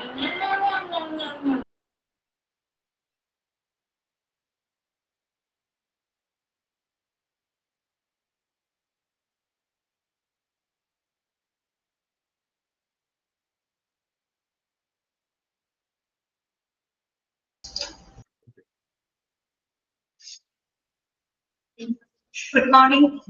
Good morning.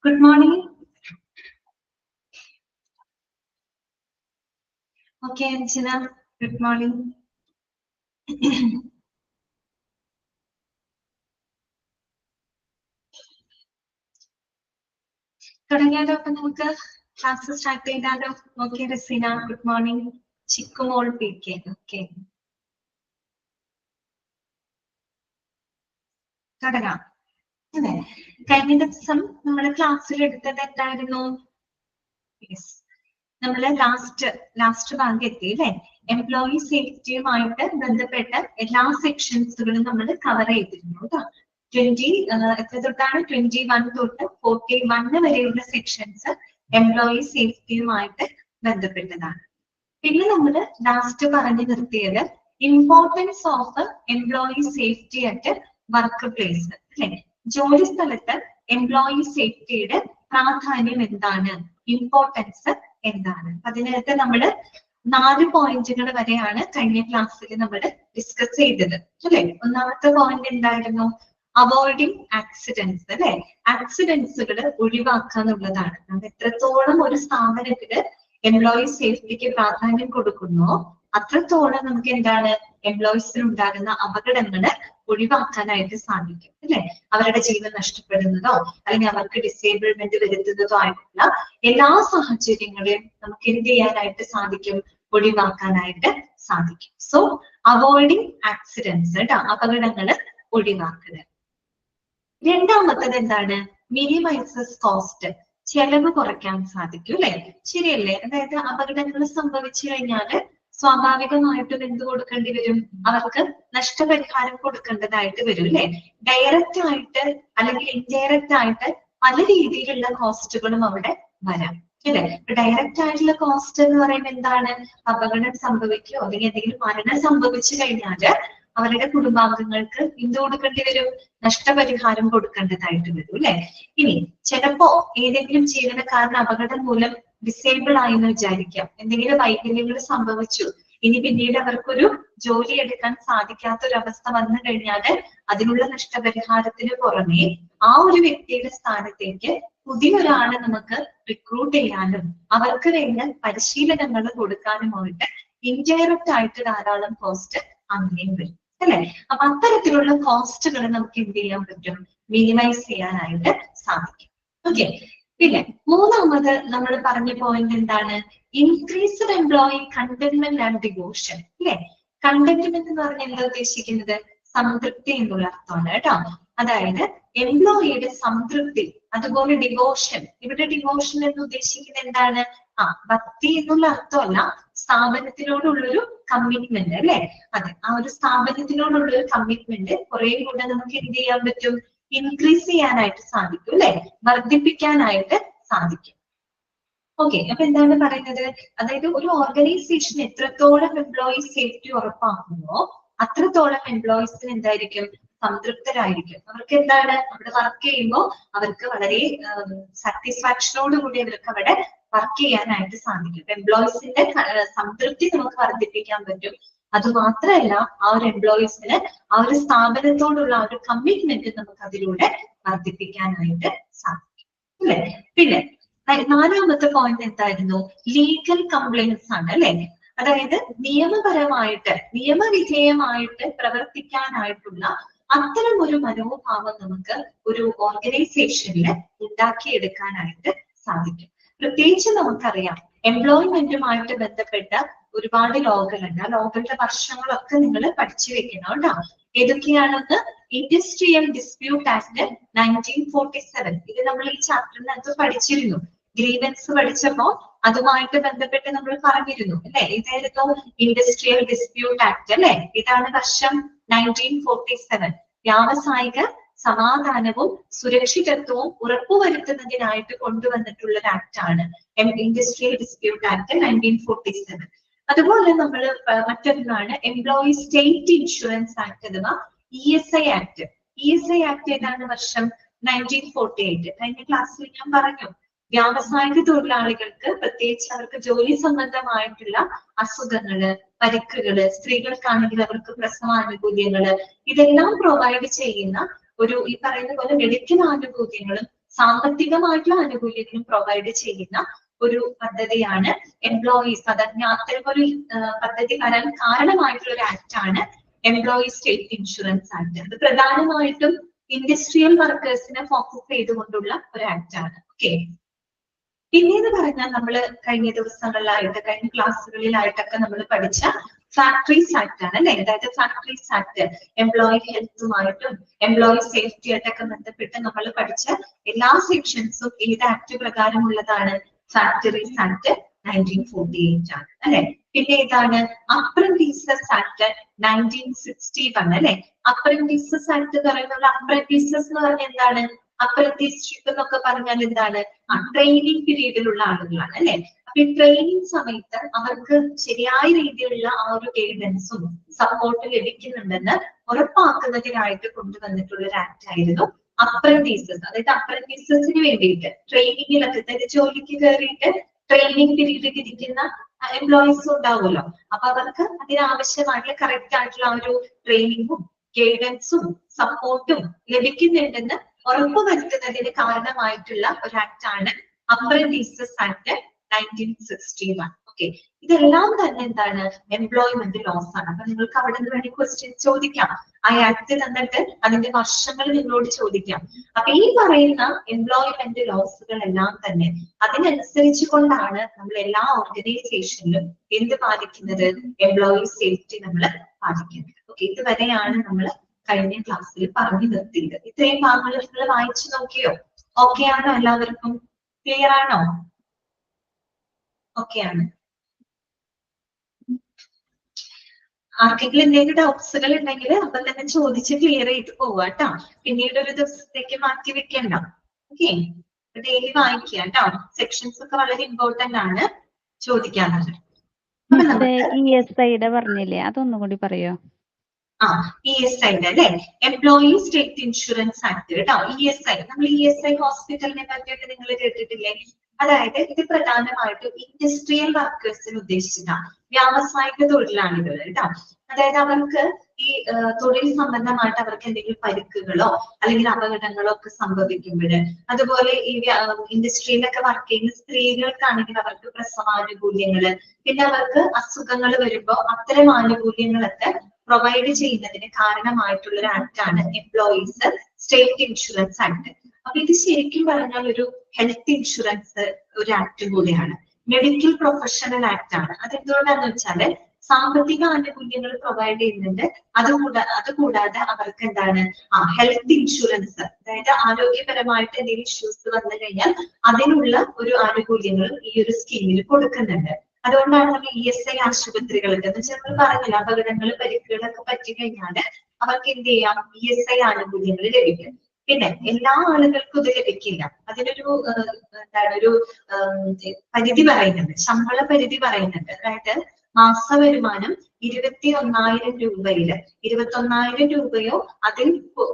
Good morning. Okay, Anjana. Good morning. തുടങ്ങിയാലോ അപ്പൊ നമുക്ക് ക്ലാസ് സ്റ്റാർട്ട് ചെയ്താലോ? Okay Razeena, good morning. ചിക്കുമോൾ പി കെ. ഓക്കെ, തുടങ്ങാം അതെ. കഴിഞ്ഞ ദിവസം നമ്മുടെ ക്ലാസ്സിൽ എടുത്തത് എന്തായിരുന്നു? യെസ്, നമ്മള് ലാസ്റ്റ് ഭാഗം എത്തി അല്ലെ? എംപ്ലോയി സേഫ്റ്റിയുമായിട്ട് ബന്ധപ്പെട്ട എല്ലാ സെക്ഷൻസുകളും നമ്മൾ കവർ ചെയ്തിരുന്നു കേട്ടോ. 20 എത്ര തൊട്ടാണ്? 21 തൊട്ട് 41 വരെയുള്ള സെക്ഷൻസ് എംപ്ലോയി സേഫ്റ്റിയുമായിട്ട് ബന്ധപ്പെട്ടതാണ്. പിന്നെ നമ്മൾ ലാസ്റ്റ് പറഞ്ഞു നിർത്തിയത് importance of employee safety at work place അല്ലെ? ജോലി സ്ഥലത്ത് എംപ്ലോയി സേഫ്റ്റിയുടെ പ്രാധാന്യം എന്താണ്, ഇമ്പോർട്ടൻസ് എന്താണ്? അതിനകത്ത് നമ്മൾ 4 പോയിന്റുകൾ വരെയാണ് കഴിഞ്ഞ ക്ലാസ്സിൽ നമ്മൾ ഡിസ്കസ് ചെയ്തത് അല്ലെ? ഒന്നാമത്തെ പോയിന്റ് എന്തായിരുന്നു? അവോയ്ഡിങ് ആക്സിഡൻസ് അല്ലെ? ആക്സിഡൻസുകൾ ഒഴിവാക്കുക എന്നുള്ളതാണ്. നമ്മൾ എത്രത്തോളം ഒരു സ്ഥാപനത്തില് എംപ്ലോയി സേഫ്റ്റിക്ക് പ്രാധാന്യം കൊടുക്കുന്നോ അത്രത്തോളം നമുക്ക് എന്താണ് എംപ്ലോയീസിന് ഉണ്ടാകുന്ന അപകടങ്ങള് ഒഴിവാക്കാനായിട്ട് സാധിക്കും അല്ലെ? അവരുടെ ജീവൻ നഷ്ടപ്പെടുന്നതോ അല്ലെങ്കിൽ അവർക്ക് ഡിസേബിൾമെന്റ് വരുത്തുന്നതോ ആയിട്ടുള്ള എല്ലാ സാഹചര്യങ്ങളെയും നമുക്ക് എന്ത് ചെയ്യാനായിട്ട് സാധിക്കും? ഒഴിവാക്കാനായിട്ട് സാധിക്കും. സോ അവോയ്ഡിങ് ആക്സിഡൻസ് കേട്ടോ, അപകടങ്ങള് ഒഴിവാക്കുക. രണ്ടാമത്തത് എന്താണ്? മിനിമൈസസ് കോസ്റ്റ്, ചെലവ് കുറയ്ക്കാൻ സാധിക്കും അല്ലെ? ശരിയല്ലേ? അതായത് അപകടങ്ങൾ സംഭവിച്ചു കഴിഞ്ഞാല് സ്വാഭാവികമായിട്ടും എന്ത് കൊടുക്കേണ്ടി വരും? അവർക്ക് നഷ്ടപരിഹാരം കൊടുക്കേണ്ടതായിട്ട് വരും അല്ലെ? ഡയറക്റ്റ് ആയിട്ട് അല്ലെങ്കിൽ ഇൻഡയറക്റ്റ് ആയിട്ട് പല രീതിയിലുള്ള കോസ്റ്റുകളും അവിടെ വരാം അല്ലെ? ഡയറക്റ്റ് ആയിട്ടുള്ള കോസ്റ്റ് എന്ന് പറയുമ്പോൾ എന്താണ്? അപകടം സംഭവിക്കുകയോ അല്ലെങ്കിൽ എന്തെങ്കിലും മരണം സംഭവിച്ചു കഴിഞ്ഞാല് അവരുടെ കുടുംബാംഗങ്ങൾക്ക് എന്ത് കൊടുക്കേണ്ടി വരും? നഷ്ടപരിഹാരം കൊടുക്കേണ്ടതായിട്ട് വരും അല്ലെ? ഇനി ചിലപ്പോ ഏതെങ്കിലും ജീവനക്കാരന് അപകടം മൂലം ഡിസേബിൾ ആയി എന്ന് വിചാരിക്കാം, എന്തെങ്കിലും വൈകല്യങ്ങൾ സംഭവിച്ചു, ഇനി പിന്നീട് അവർക്കൊരു ജോലി എടുക്കാൻ സാധിക്കാത്തൊരവസ്ഥ വന്നു കഴിഞ്ഞാല് അതിനുള്ള നഷ്ടപരിഹാരത്തിന് പുറമെ ആ ഒരു വ്യക്തിയുടെ സ്ഥാനത്തേക്ക് പുതിയൊരാളെ നമുക്ക് റിക്രൂട്ട് ചെയ്യാനും അവർക്ക് വേണ്ട പരിശീലനങ്ങൾ കൊടുക്കാനുമായിട്ട് ഇൻഡയറക്റ്റ് ആയിട്ട് ധാരാളം കോസ്റ്റ് അങ്ങനെയും വരും അല്ലെ? അപ്പൊ അത്തരത്തിലുള്ള കോസ്റ്റുകൾ നമുക്ക് എന്ത് ചെയ്യാൻ പറ്റും? മിനിമൈസ് ചെയ്യാനായിട്ട് സാധിക്കും. ഓക്കെ, പിന്നെ മൂന്നാമത് നമ്മൾ പറഞ്ഞ പോയിന്റ് എന്താണ്? Increased employee contentment and devotion അല്ലെ? കണ്ടന്റ്മെന്റ് എന്ന് പറഞ്ഞാൽ എന്താ ഉദ്ദേശിക്കുന്നത്? സംതൃപ്തി എന്നുള്ള അർത്ഥമാണ് കേട്ടോ. അതായത് എംപ്ലോയിയുടെ സംതൃപ്തി, അതുപോലെ ഡിവോഷൻ. ഇവിടെ ഡിവോഷൻ എന്ന് ഉദ്ദേശിക്കുന്നത് എന്താണ്? ഭക്തി എന്നുള്ള അർത്ഥമല്ല, സ്ഥാപനത്തിനോടുള്ളൊരു കമ്മിറ്റ്മെന്റ് അല്ലെ? അതെ, ആ ഒരു സ്ഥാപനത്തിനോടുള്ളൊരു കമ്മിറ്റ്മെന്റ് കുറെ കൂടെ നമുക്ക് എന്ത് ചെയ്യാൻ പറ്റും? ഇൻക്രീസ് ചെയ്യാനായിട്ട് സാധിക്കും അല്ലെ? വർദ്ധിപ്പിക്കാനായിട്ട് സാധിക്കും. ഓക്കെ, അപ്പൊ എന്താണ് പറയുന്നത്? അതായത് ഒരു ഓർഗനൈസേഷൻ എത്രത്തോളം എംപ്ലോയി സേഫ്റ്റി ഉറപ്പാക്കുന്നോ അത്രത്തോളം എംപ്ലോയീസിന് എന്തായിരിക്കും? സംതൃപ്തരായിരിക്കും. അവർക്ക് എന്താണ് അവിടെ വർക്ക് ചെയ്യുമ്പോൾ അവർക്ക് വളരെ സാറ്റിസ്ഫാക്ഷനോടുകൂടി അവർക്ക് അവിടെ വർക്ക് ചെയ്യാനായിട്ട് സാധിക്കും. എംപ്ലോയീസിന്റെ സംതൃപ്തി നമുക്ക് വർദ്ധിപ്പിക്കാൻ പറ്റും. അത് മാത്രമല്ല ആ ഒരു എംപ്ലോയീസിന് ആ ഒരു സ്ഥാപനത്തോടുള്ള ആ ഒരു കമ്മിറ്റ്മെന്റ് നമുക്ക് അതിലൂടെ വർദ്ധിപ്പിക്കാനായിട്ട് സാധിക്കും അല്ലെ. പിന്നെ നാലാമത്തെ പോയിന്റ് എന്തായിരുന്നു? ലീഗൽ കംപ്ലൈൻസ് ആണ് അല്ലെ. അതായത് നിയമപരമായിട്ട് നിയമവിധേയമായിട്ട് പ്രവർത്തിക്കാനായിട്ടുള്ള അത്തരം ഒരു മനോഭാവം നമുക്ക് ഒരു ഓർഗനൈസേഷനിൽ ഉണ്ടാക്കിയെടുക്കാനായിട്ട് സാധിക്കും. പ്രത്യേകിച്ച് നമുക്കറിയാം എംപ്ലോയ്മെന്റുമായിട്ട് ബന്ധപ്പെട്ട ഒരുപാട് ലോകളുണ്ട്. ആ ലോകളുടെ വർഷങ്ങളൊക്കെ നിങ്ങൾ പഠിച്ചു വെക്കണം കേട്ടോ. ഏതൊക്കെയാണെന്ന്? Industrial dispute act 1947. ഇത് നമ്മൾ ഈ ചാപ്റ്ററിനകത്ത് പഠിച്ചിരുന്നു. ഗ്രീവൻസ് പഠിച്ചപ്പോ അതുമായിട്ട് ബന്ധപ്പെട്ട് നമ്മൾ പറഞ്ഞിരുന്നു അല്ലെ. ഇതായിരുന്നു ഇൻഡസ്ട്രിയൽ ഡിസ്പ്യൂട്ട് ആക്ട് അല്ലെ. ഇതാണ് വർഷം 1947. വ്യാവസായിക സമാധാനവും സുരക്ഷിതത്വവും ഉറപ്പുവരുത്തുന്നതിനായിട്ട് കൊണ്ടുവന്നിട്ടുള്ള ഒരു ആക്ട് ആണ് ഇൻഡസ്ട്രിയൽ ഡിസ്പ്യൂട്ട് ആക്ട് 1947. അതുപോലെ നമ്മൾ മറ്റൊന്നാണ് എംപ്ലോയി സ്റ്റേറ്റ് ഇൻഷുറൻസ് ആക്ട് അഥവാ ESI ആക്ട്. ESI ആക്ട് ഏതാണ്? വർഷം 1948. കഴിഞ്ഞ ക്ലാസ്സിൽ ഞാൻ പറഞ്ഞു വ്യാവസായിക തൊഴിലാളികൾക്ക് പ്രത്യേകിച്ച് അവർക്ക് ജോലി സംബന്ധമായിട്ടുള്ള അസുഖങ്ങള്, പരിക്കുകള്, സ്ത്രീകൾക്കാണെങ്കിൽ അവർക്ക് പ്രസവാനുകൂല്യങ്ങള്, ഇതെല്ലാം പ്രൊവൈഡ് ചെയ്യുന്ന ഒരു ഈ പറയുന്ന പോലെ മെഡിക്കൽ ആനുകൂല്യങ്ങളും സാമ്പത്തികമായിട്ടുള്ള ആനുകൂല്യങ്ങളും പ്രൊവൈഡ് ചെയ്യുന്ന ഒരു പദ്ധതിയാണ് എംപ്ലോയീസ്. അതായത് അത്തരമൊരു പദ്ധതി വരാൻ കാരണമായിട്ടുള്ള ഒരു ആക്ട് ആണ് എംപ്ലോയി സ്റ്റേറ്റ് ഇൻഷുറൻസ് ആക്ട്. അത് പ്രധാനമായിട്ടും ഇൻഡസ്ട്രിയൽ വർക്കേഴ്സിനെ ഫോക്കസ് ചെയ്തുകൊണ്ടുള്ള ഒരു ആക്ട് ആണ്. ഓക്കെ. പിന്നീട് പറഞ്ഞാൽ നമ്മൾ കഴിഞ്ഞ ദിവസങ്ങളിലായിട്ട് കഴിഞ്ഞ ക്ലാസ്സുകളിലായിട്ടൊക്കെ നമ്മൾ പഠിച്ച ഫാക്ടറീസ് ആക്ട് ആണ് അല്ലെ. അതായത് ഫാക്ടറീസ് ആക്ട് എംപ്ലോയി ഹെൽത്തുമായിട്ടും എംപ്ലോയി സേഫ്റ്റി ആയിട്ടൊക്കെ ബന്ധപ്പെട്ട് നമ്മൾ പഠിച്ച എല്ലാ സെക്ഷൻസും ഏത് ആക്ട് പ്രകാരമുള്ളതാണ്? ഫാക്ടറീസ് ആക്ട് 1948 ആണ് അല്ലെ. പിന്നെ ഏതാണ്? അപ്രന്റീസസ് ആക്ട് 1961 അല്ലെ. അപ്രന്റീസസ് ആക്ട് എന്ന് പറയുന്നത് അപ്രന്റീസസ് എന്ന് പറഞ്ഞാൽ എന്താണ്? അപ്രന്റീസ്ഷിപ്പ് എന്നൊക്കെ പറഞ്ഞാൽ എന്താണ്? ട്രെയിനിങ് പീരീഡിലുള്ള ആളുകളാണ് അല്ലെ. അപ്പൊ ഈ ട്രെയിനിങ് സമയത്ത് അവർക്ക് ശരിയായ രീതിയിലുള്ള ആ ഒരു ഗൈഡൻസും സപ്പോർട്ട് ലഭിക്കുന്നുണ്ടെന്ന് ഉറപ്പാക്കുന്നതിനായിട്ട് കൊണ്ടുവന്നിട്ടുള്ള ഒരു ആക്ട് ആയിരുന്നു അപ്രന്റീസസ്. അതായത് അപ്രന്റീസസിന് വേണ്ടിയിട്ട് ട്രെയിനിങ്ങിലൊക്കെ, അതായത് ജോലിക്ക് കയറിയിട്ട് ട്രെയിനിങ് പീരീഡിൽ ഇരിക്കുന്ന എംപ്ലോയീസും ഉണ്ടാവുമല്ലോ. അപ്പൊ അവർക്ക് അതിനാവശ്യമായിട്ടുള്ള കറക്റ്റ് ആയിട്ടുള്ള ആ ഒരു ട്രെയിനിങ്ങും ഗൈഡൻസും സപ്പോർട്ടും ലഭിക്കുന്നുണ്ടെന്ന് ഉറപ്പുവരുത്തുന്നതിന് കാരണമായിട്ടുള്ള ഒരു ആക്ട് ആണ് അപ്രന്റീസസ് ആക്ട് 1961. ഓക്കെ. ഇതെല്ലാം തന്നെ എന്താണ്? എംപ്ലോയ്മെന്റ് ലോസ് ആണ്. അപ്പൊ നിങ്ങൾക്ക് അവിടെ നിന്ന് വേണമെങ്കിൽ ക്വസ്റ്റ്യൻ ചോദിക്കാം. ആ ആക്ട് തന്നിട്ട് അതിന്റെ വർഷങ്ങൾ നിങ്ങളോട് ചോദിക്കാം. അപ്പൊ ഈ പറയുന്ന എംപ്ലോയ്മെന്റ് ലോസുകൾ എല്ലാം തന്നെ അതിനനുസരിച്ച് കൊണ്ടാണ് നമ്മൾ എല്ലാ ഓർഗനൈസേഷനിലും എന്ത് പാലിക്കുന്നത്? എംപ്ലോയി സേഫ്റ്റി നമ്മൾ പാലിക്കുന്നത്. ഓക്കെ. ഇതുവരെയാണ് നമ്മൾ കഴിഞ്ഞ ക്ലാസ്സിൽ പറഞ്ഞു നിർത്തിയത്. ഇത്രയും ഭാഗങ്ങൾ നിങ്ങൾ വായിച്ചു നോക്കിയോ? ഓക്കെ ആണോ? എല്ലാവർക്കും ക്ലിയർ ആണോ? ഓക്കെ ആണ്. ആർക്കെങ്കിലും എന്തെങ്കിലും ഡൗട്ട്സുകൾ ഉണ്ടെങ്കിൽ അപ്പൊ തന്നെ ചോദിച്ച് ക്ലിയർ ചെയ്ത് പോവാട്ടോ. പിന്നീട് ഒരു ദിവസത്തേക്ക് മാറ്റി വെക്കണ്ട. ഓക്കെ. ഡെയിലി വായിക്കുക കേട്ടോ. സെക്ഷൻസ് ഒക്കെ വളരെ ഇമ്പോർട്ടന്റ് ആണ് ചോദിക്കാനുള്ളത്. ESI പറഞ്ഞില്ലേ, അതൊന്നും കൂടി പറയോ? ESI അല്ലെ, എംപ്ലോയി സ്റ്റേറ്റ് ഇൻഷുറൻസ് ആക്ട് കേട്ടോ. ESI നമ്മൾ ESI ഹോസ്പിറ്റലിനെ പറ്റിയൊക്കെ നിങ്ങൾ കേട്ടിട്ടില്ലേ? അതായത് ഇത് പ്രധാനമായിട്ടും ഇൻഡസ്ട്രിയൽ വർക്കേഴ്സിന് ഉദ്ദേശിച്ചിട്ടാണ്. വ്യാവസായിക തൊഴിലാളികൾ കേട്ടോ. അതായത് അവർക്ക് ഈ തൊഴിൽ സംബന്ധമായിട്ട് അവർക്ക് എന്തെങ്കിലും പരിക്കുകളോ അല്ലെങ്കിൽ അപകടങ്ങളോ ഒക്കെ സംഭവിക്കുമ്പോൾ, അതുപോലെ ഈ ഇൻഡസ്ട്രിയിലൊക്കെ വർക്ക് ചെയ്യുന്ന സ്ത്രീകൾക്കാണെങ്കിൽ അവർക്ക് പ്രസവാനുകൂല്യങ്ങള്, പിന്നെ അവർക്ക് അസുഖങ്ങൾ വരുമ്പോൾ അത്തരം ആനുകൂല്യങ്ങളൊക്കെ പ്രൊവൈഡ് ചെയ്യുന്നതിന് കാരണമായിട്ടുള്ള ഒരു ആക്ട് ആണ് എംപ്ലോയീസ് സ്റ്റേറ്റ് ഇൻഷുറൻസ് ആക്ട്. അപ്പൊ ഇത് ശരിക്കും പറഞ്ഞാൽ ഒരു ഹെൽത്ത് ഇൻഷുറൻസ് ഒരു ആക്ട് കൂടിയാണ്. മെഡിക്കൽ പ്രൊഫഷണൽ ആക്ട് ആണ്. അതെന്തുകൊണ്ടാന്ന് വെച്ചാല് സാമ്പത്തിക ആനുകൂല്യങ്ങൾ പ്രൊവൈഡ് ചെയ്യുന്നുണ്ട്. അതുകൂടാതെ അവർക്ക് എന്താണ് ഹെൽത്ത് ഇൻഷുറൻസ്, അതായത് ആരോഗ്യപരമായിട്ട് എന്തെങ്കിലും ഇഷ്യൂസ് വന്നു കഴിഞ്ഞാൽ അതിനുള്ള ഒരു ആനുകൂല്യങ്ങൾ ഈ ഒരു സ്കീമിൽ കൊടുക്കുന്നുണ്ട്. അതുകൊണ്ടാണ് നമ്മൾ ESI ആശുപത്രികൾക്ക് എന്ന് വെച്ചാൽ നമ്മൾ പറഞ്ഞില്ല, അപകടങ്ങൾ പരിക്കുകളൊക്കെ പറ്റി കഴിഞ്ഞാൽ അവർക്ക് എന്ത് ചെയ്യാം? ESI ആനുകൂല്യങ്ങൾ ലഭിക്കും. പിന്നെ എല്ലാ ആളുകൾക്കും ഇത് ലഭിക്കില്ല. അതിനൊരു എന്താണ് ഒരു പരിധി പറയുന്നുണ്ട്, ശമ്പള പരിധി പറയുന്നുണ്ട്. അതായത് മാസ വരുമാനം 21,000 രൂപയില് 21,000 രൂപയോ അതിൽ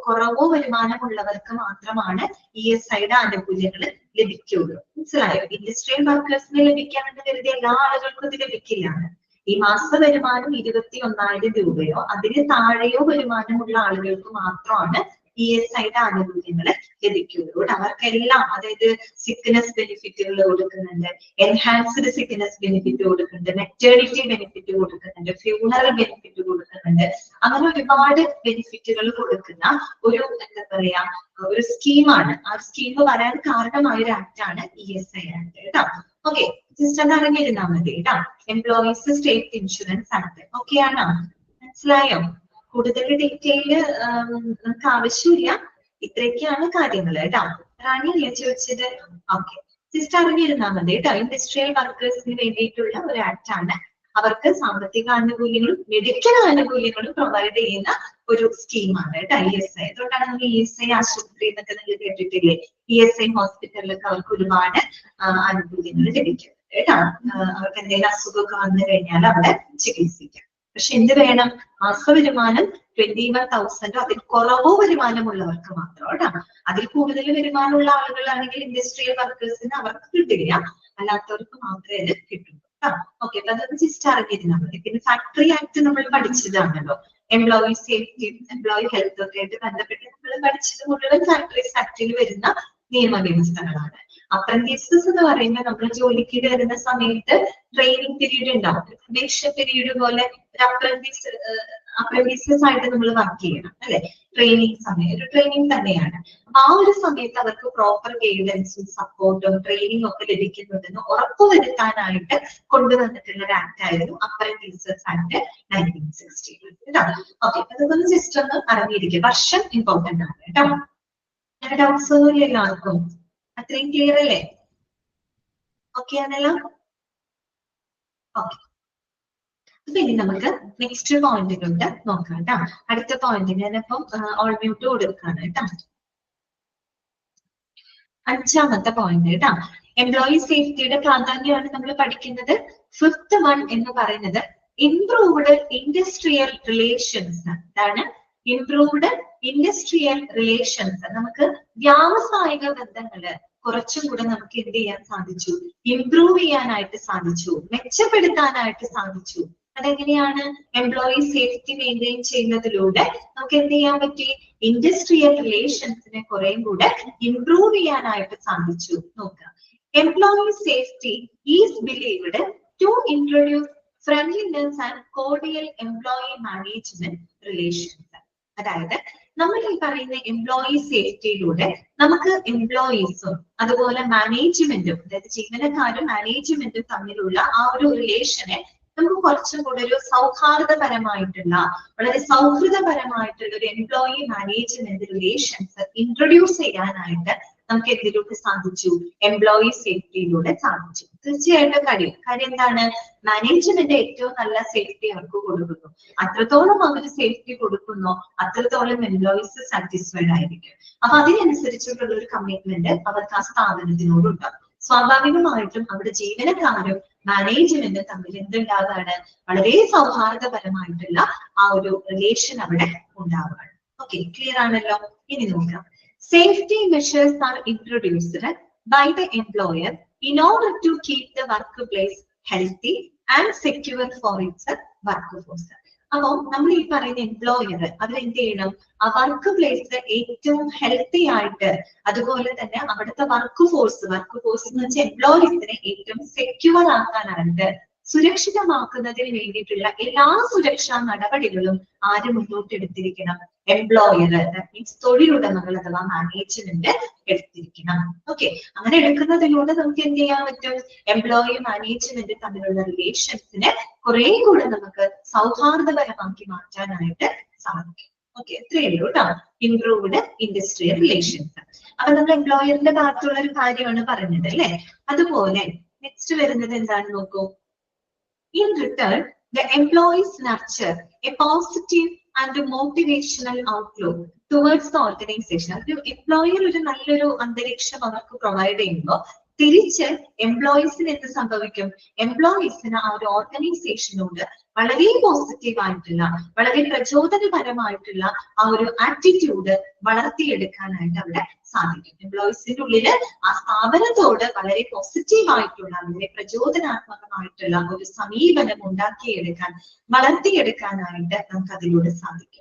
കുറവോ വരുമാനമുള്ളവർക്ക് മാത്രമാണ് ESIയുടെ ആനുകൂല്യങ്ങൾ ലഭിക്കുകയുള്ളൂ. മനസ്സിലായോ? ഇൻഡസ്ട്രിയൽ വർക്കേഴ്സിന് ലഭിക്കാമെന്ന് കരുതി എല്ലാ ആളുകൾക്കും ഇത് ലഭിക്കില്ലാണ്. ഈ മാസ വരുമാനം 21,000 രൂപയോ അതിന് താഴെയോ വരുമാനമുള്ള ആളുകൾക്ക് മാത്രമാണ് ESIയുടെ ആനുകൂല്യങ്ങൾ ലഭിക്കുകയുള്ളൂ. അവർക്കെല്ലാം അതായത് സിക്നസ് ബെനിഫിറ്റുകൾ കൊടുക്കുന്നുണ്ട്, എൻഹാൻസ്ഡ് സിക്നസ് ബെനിഫിറ്റ് കൊടുക്കുന്നുണ്ട്, മെറ്റേണിറ്റി ബെനിഫിറ്റ് കൊടുക്കുന്നുണ്ട്, ഫ്യൂണറൽ ബെനിഫിറ്റ് കൊടുക്കുന്നുണ്ട്. അങ്ങനെ ഒരുപാട് ബെനിഫിറ്റുകൾ കൊടുക്കുന്ന ഒരു എന്താ പറയാ ഒരു സ്കീമാണ്. ആ സ്കീം വരാൻ കാരണമായ ഒരു ആക്ടാണ് ESI ആക്ട് കേട്ടോ. ഓക്കെ, ജസ്റ്റ് അത് അറിഞ്ഞിരുന്നാൽ മതി കേട്ടോ. Employees state insurance act. Okay ആണോ? മനസ്സിലായോ? കൂടുതൽ ഡീറ്റെയില് നമുക്ക് ആവശ്യമില്ല. ഇത്രയൊക്കെയാണ് കാര്യങ്ങൾ കേട്ടോ. റാണിയല്ലേ ചോദിച്ചത്? ഓക്കെ, ജസ്റ്റ് അറിഞ്ഞിരുന്നാൽ മതി കേട്ടോ. ഇൻഡസ്ട്രിയൽ വർക്കേഴ്സിന് വേണ്ടിയിട്ടുള്ള ഒരു ആക്ട് ആണ്. അവർക്ക് സാമ്പത്തിക ആനുകൂല്യങ്ങളും മെഡിക്കൽ ആനുകൂല്യങ്ങളും പ്രൊവൈഡ് ചെയ്യുന്ന ഒരു സ്കീമാണ് കേട്ടോ ESI. അതുകൊണ്ടാണ് നമ്മൾ ESI ആശുപത്രി എന്നൊക്കെ നിങ്ങൾ കേട്ടിട്ടില്ലേ? ESI ഹോസ്പിറ്റലിലൊക്കെ അവർക്ക് ഒരുപാട് ആനുകൂല്യങ്ങൾ ലഭിക്കും കേട്ടോ. അവർക്ക് എന്തെങ്കിലും അസുഖമൊക്കെ വന്നു കഴിഞ്ഞാൽ അവിടെ ചികിത്സിക്കാം. പക്ഷെ എന്ത് വേണം? മാസ വരുമാനം 21,000 അതിൽ കുറവോ വരുമാനമുള്ളവർക്ക് മാത്രം കേട്ടോ. അതിൽ കൂടുതൽ വരുമാനമുള്ള ആളുകളാണെങ്കിൽ ഇൻഡസ്ട്രിയൽ വർക്കേഴ്സിന് അവർക്ക് കിട്ടില്ല, അല്ലാത്തവർക്ക് മാത്രമേ അത് കിട്ടുള്ളൂ. ഓക്കെ, അപ്പൊ അതൊന്ന് ജസ്റ്റ് അറിഞ്ഞിരുന്നാൽ മതി. പിന്നെ ഫാക്ടറി ആക്ട് നമ്മൾ പഠിച്ചതാണല്ലോ. എംപ്ലോയി സേഫ്റ്റി, എംപ്ലോയി ഹെൽത്ത് ഒക്കെ ആയിട്ട് ബന്ധപ്പെട്ട് നമ്മൾ പഠിച്ചത് മുഴുവൻ ഫാക്ടറീസ് ആക്ടിൽ വരുന്ന നിയമവ്യവസ്ഥകളാണ്. അപ്രന്റീസസ് എന്ന് പറയുമ്പോൾ നമ്മൾ ജോലിക്ക് കയറുന്ന സമയത്ത് ട്രെയിനിങ് പീരീഡ് ഉണ്ടാവും. പ്രവേശന പീരീഡ് പോലെ ഒരു അപ്രന്റീസസ് ആയിട്ട് നമ്മൾ വർക്ക് ചെയ്യണം അല്ലെ? ട്രെയിനിങ് സമയം ഒരു ട്രെയിനിങ് തന്നെയാണ്. അപ്പൊ ആ ഒരു സമയത്ത് അവർക്ക് പ്രോപ്പർ ഗൈഡൻസും സപ്പോർട്ടും ട്രെയിനിങ് ഒക്കെ ലഭിക്കുന്നുണ്ടെന്ന് ഉറപ്പുവരുത്താനായിട്ട് കൊണ്ടുവന്നിട്ടുള്ള ഒരു ആക്ട് ആയിരുന്നു അപ്രന്റീസസ് ആക്ട് 1960. ഓക്കെ, അതൊന്ന് ജസ്റ്റ് ഒന്ന് അറിഞ്ഞിരിക്കുക. വർഷം ഇമ്പോർട്ടന്റ് ആണ് കേട്ടോ. ഡൗട്ട്സ് ഒന്നും ഇല്ലല്ലോ ആർക്കും? അത്രയും ക്ലിയർ അല്ലേ? ഓക്കെ ആണല്ലോ? ഓക്കെ, അപ്പൊ ഇനി നമുക്ക് നെക്സ്റ്റ് പോയിന്റിലോട്ട് നോക്കാം കേട്ടോ. അടുത്ത പോയിന്റ് ഞാനിപ്പം ഓൾ മ്യൂട്ട് കൊടുക്കാണ് കേട്ടോ. 5ാമത്തെ പോയിന്റ് കേട്ടോ. എംപ്ലോയി സേഫ്റ്റിയുടെ പ്രാധാന്യമാണ് നമ്മൾ പഠിക്കുന്നത്. 5th വൺ എന്ന് പറയുന്നത് ഇംപ്രൂവ്ഡ് ഇൻഡസ്ട്രിയൽ റിലേഷൻസ്. അതാണ് ഇംപ്രൂവ്ഡ് ഇൻഡസ്ട്രിയൽ റിലേഷൻസ്. നമുക്ക് വ്യാവസായിക ബന്ധങ്ങള് കുറച്ചും കൂടെ നമുക്ക് എന്ത് ചെയ്യാൻ സാധിച്ചു? ഇംപ്രൂവ് ചെയ്യാനായിട്ട് സാധിച്ചു, മെച്ചപ്പെടുത്താനായിട്ട് സാധിച്ചു. അതെങ്ങനെയാണ്? എംപ്ലോയി സേഫ്റ്റി മെയിൻറ്റെയിൻ ചെയ്യുന്നതിലൂടെ നമുക്ക് എന്ത് ചെയ്യാൻ പറ്റി? ഇൻഡസ്ട്രിയൽ റിലേഷൻസിനെ കുറേയും കൂടെ ഇംപ്രൂവ് ചെയ്യാനായിട്ട് സാധിച്ചു. നോക്കുക, employee safety is believed to introduce friendliness and cordial employee management relations. അതായത് നമ്മൾ ഈ പറയുന്ന എംപ്ലോയി സേഫ്റ്റിയിലൂടെ നമുക്ക് എംപ്ലോയീസും അതുപോലെ മാനേജ്മെന്റും, അതായത് ജീവനക്കാരും മാനേജ്മെന്റും തമ്മിലുള്ള ആ ഒരു റിലേഷനെ നമുക്ക് കുറച്ചും കൂടെ ഒരു സൗഹാർദ്ദപരമായിട്ടുള്ള, വളരെ സൗഹൃദപരമായിട്ടുള്ള ഒരു എംപ്ലോയി മാനേജ്മെന്റ് റിലേഷൻസ് ഇൻട്രൊഡ്യൂസ് ചെയ്യാനായിട്ട് നമുക്ക് എന്തിലൂടെ സാധിച്ചു? എംപ്ലോയി സേഫ്റ്റിയിലൂടെ സാധിച്ചു. തീർച്ചയായിട്ടും കാര്യം എന്താണ്? മാനേജ്മെന്റ് ഏറ്റവും നല്ല സേഫ്റ്റി അവർക്ക് കൊടുക്കുന്നു. അത്രത്തോളം അവർ സേഫ്റ്റി കൊടുക്കുന്നോ അത്രത്തോളം എംപ്ലോയീസ് സാറ്റിസ്ഫൈഡ് ആയിരിക്കും. അപ്പൊ അതിനനുസരിച്ചിട്ടുള്ള ഒരു കമ്മിറ്റ്മെന്റ് അവർക്ക് ആ സ്ഥാപനത്തിനോടുണ്ടാകും. സ്വാഭാവികമായിട്ടും അവിടെ ജീവനക്കാരും മാനേജ്മെന്റും തമ്മിൽ എന്തുണ്ടാകാണ്? വളരെ സൗഹാർദ്ദപരമായിട്ടുള്ള ആ ഒരു റിലേഷൻ അവിടെ ഉണ്ടാവുകയാണ്. ഓക്കെ, ക്ലിയർ ആണല്ലോ? ഇനി നോക്കാം. Safety measures are introduced by the employer in order to keep the workplace healthy and secure for its workforce. അപ്പൊ നമ്മൾ ഈ പറയുന്ന എംപ്ലോയർ അവർ എന്ത് ചെയ്യണം? ആ വർക്ക് പ്ലേസ് ഏറ്റവും ഹെൽത്തി ആയിട്ട്, അതുപോലെ തന്നെ അവിടുത്തെ വർക്ക് ഫോഴ്സ് എന്ന് വെച്ചാൽ എംപ്ലോയീസിനെ ഏറ്റവും സെക്യൂർ ആക്കാനായിട്ട്, സുരക്ഷിതമാക്കുന്നതിന് വേണ്ടിയിട്ടുള്ള എല്ലാ സുരക്ഷാ നടപടികളും ആര് മുന്നോട്ടെടുത്തിരിക്കണം? എംപ്ലോയർ, മീൻസ് തൊഴിലുടമകൾ അഥവാ മാനേജ്മെന്റ് എടുത്തിരിക്കണം. ഓക്കെ, അങ്ങനെ എടുക്കുന്നതിലൂടെ നമുക്ക് എന്ത് ചെയ്യാൻ പറ്റും? എംപ്ലോയി മാനേജ്മെന്റ് തമ്മിലുള്ള റിലേഷൻസിനെ കുറെ കൂടെ നമുക്ക് സൗഹാർദ്ദപരമാക്കി മാറ്റാനായിട്ട് സാധിക്കും. ഓക്കെ, ഇത്രയേ ഉള്ളൂ കേട്ടോ. Improved industrial relations. അപ്പൊ നമ്മൾ എംപ്ലോയറിന്റെ ഭാഗത്തുള്ള ഒരു കാര്യമാണ് പറഞ്ഞത് അല്ലെ? അതുപോലെ നെക്സ്റ്റ് വരുന്നത് എന്താണ് നോക്കൂ. In return, the employees nurture a positive and motivational outlook towards the organization. ഒരു എംപ്ലോയർ ഒരു നല്ലൊരു അന്തരീക്ഷം അവർക്ക് പ്രൊവൈഡ് ചെയ്യുമ്പോൾ തിരിച്ച് എംപ്ലോയീസിന് എന്ത് സംഭവിക്കും? എംപ്ലോയീസിന് ആ ഒരു ഓർഗനൈസേഷനോട് വളരെ പോസിറ്റീവ് ആയിട്ടുള്ള, വളരെ പ്രചോദനപരമായിട്ടുള്ള ആ ഒരു ആറ്റിറ്റ്യൂഡ് വളർത്തിയെടുക്കാനായിട്ട് അവിടെ സാധിക്കും. എംപ്ലോയീസിന്റെ ഉള്ളില് ആ സ്ഥാപനത്തോട് വളരെ പോസിറ്റീവ് ആയിട്ടുള്ള, വളരെ പ്രചോദനാത്മകമായിട്ടുള്ള ഒരു സമീപനം ഉണ്ടാക്കിയെടുക്കാൻ, വളർത്തിയെടുക്കാനായിട്ട് നമുക്ക് അതിലൂടെ സാധിക്കും.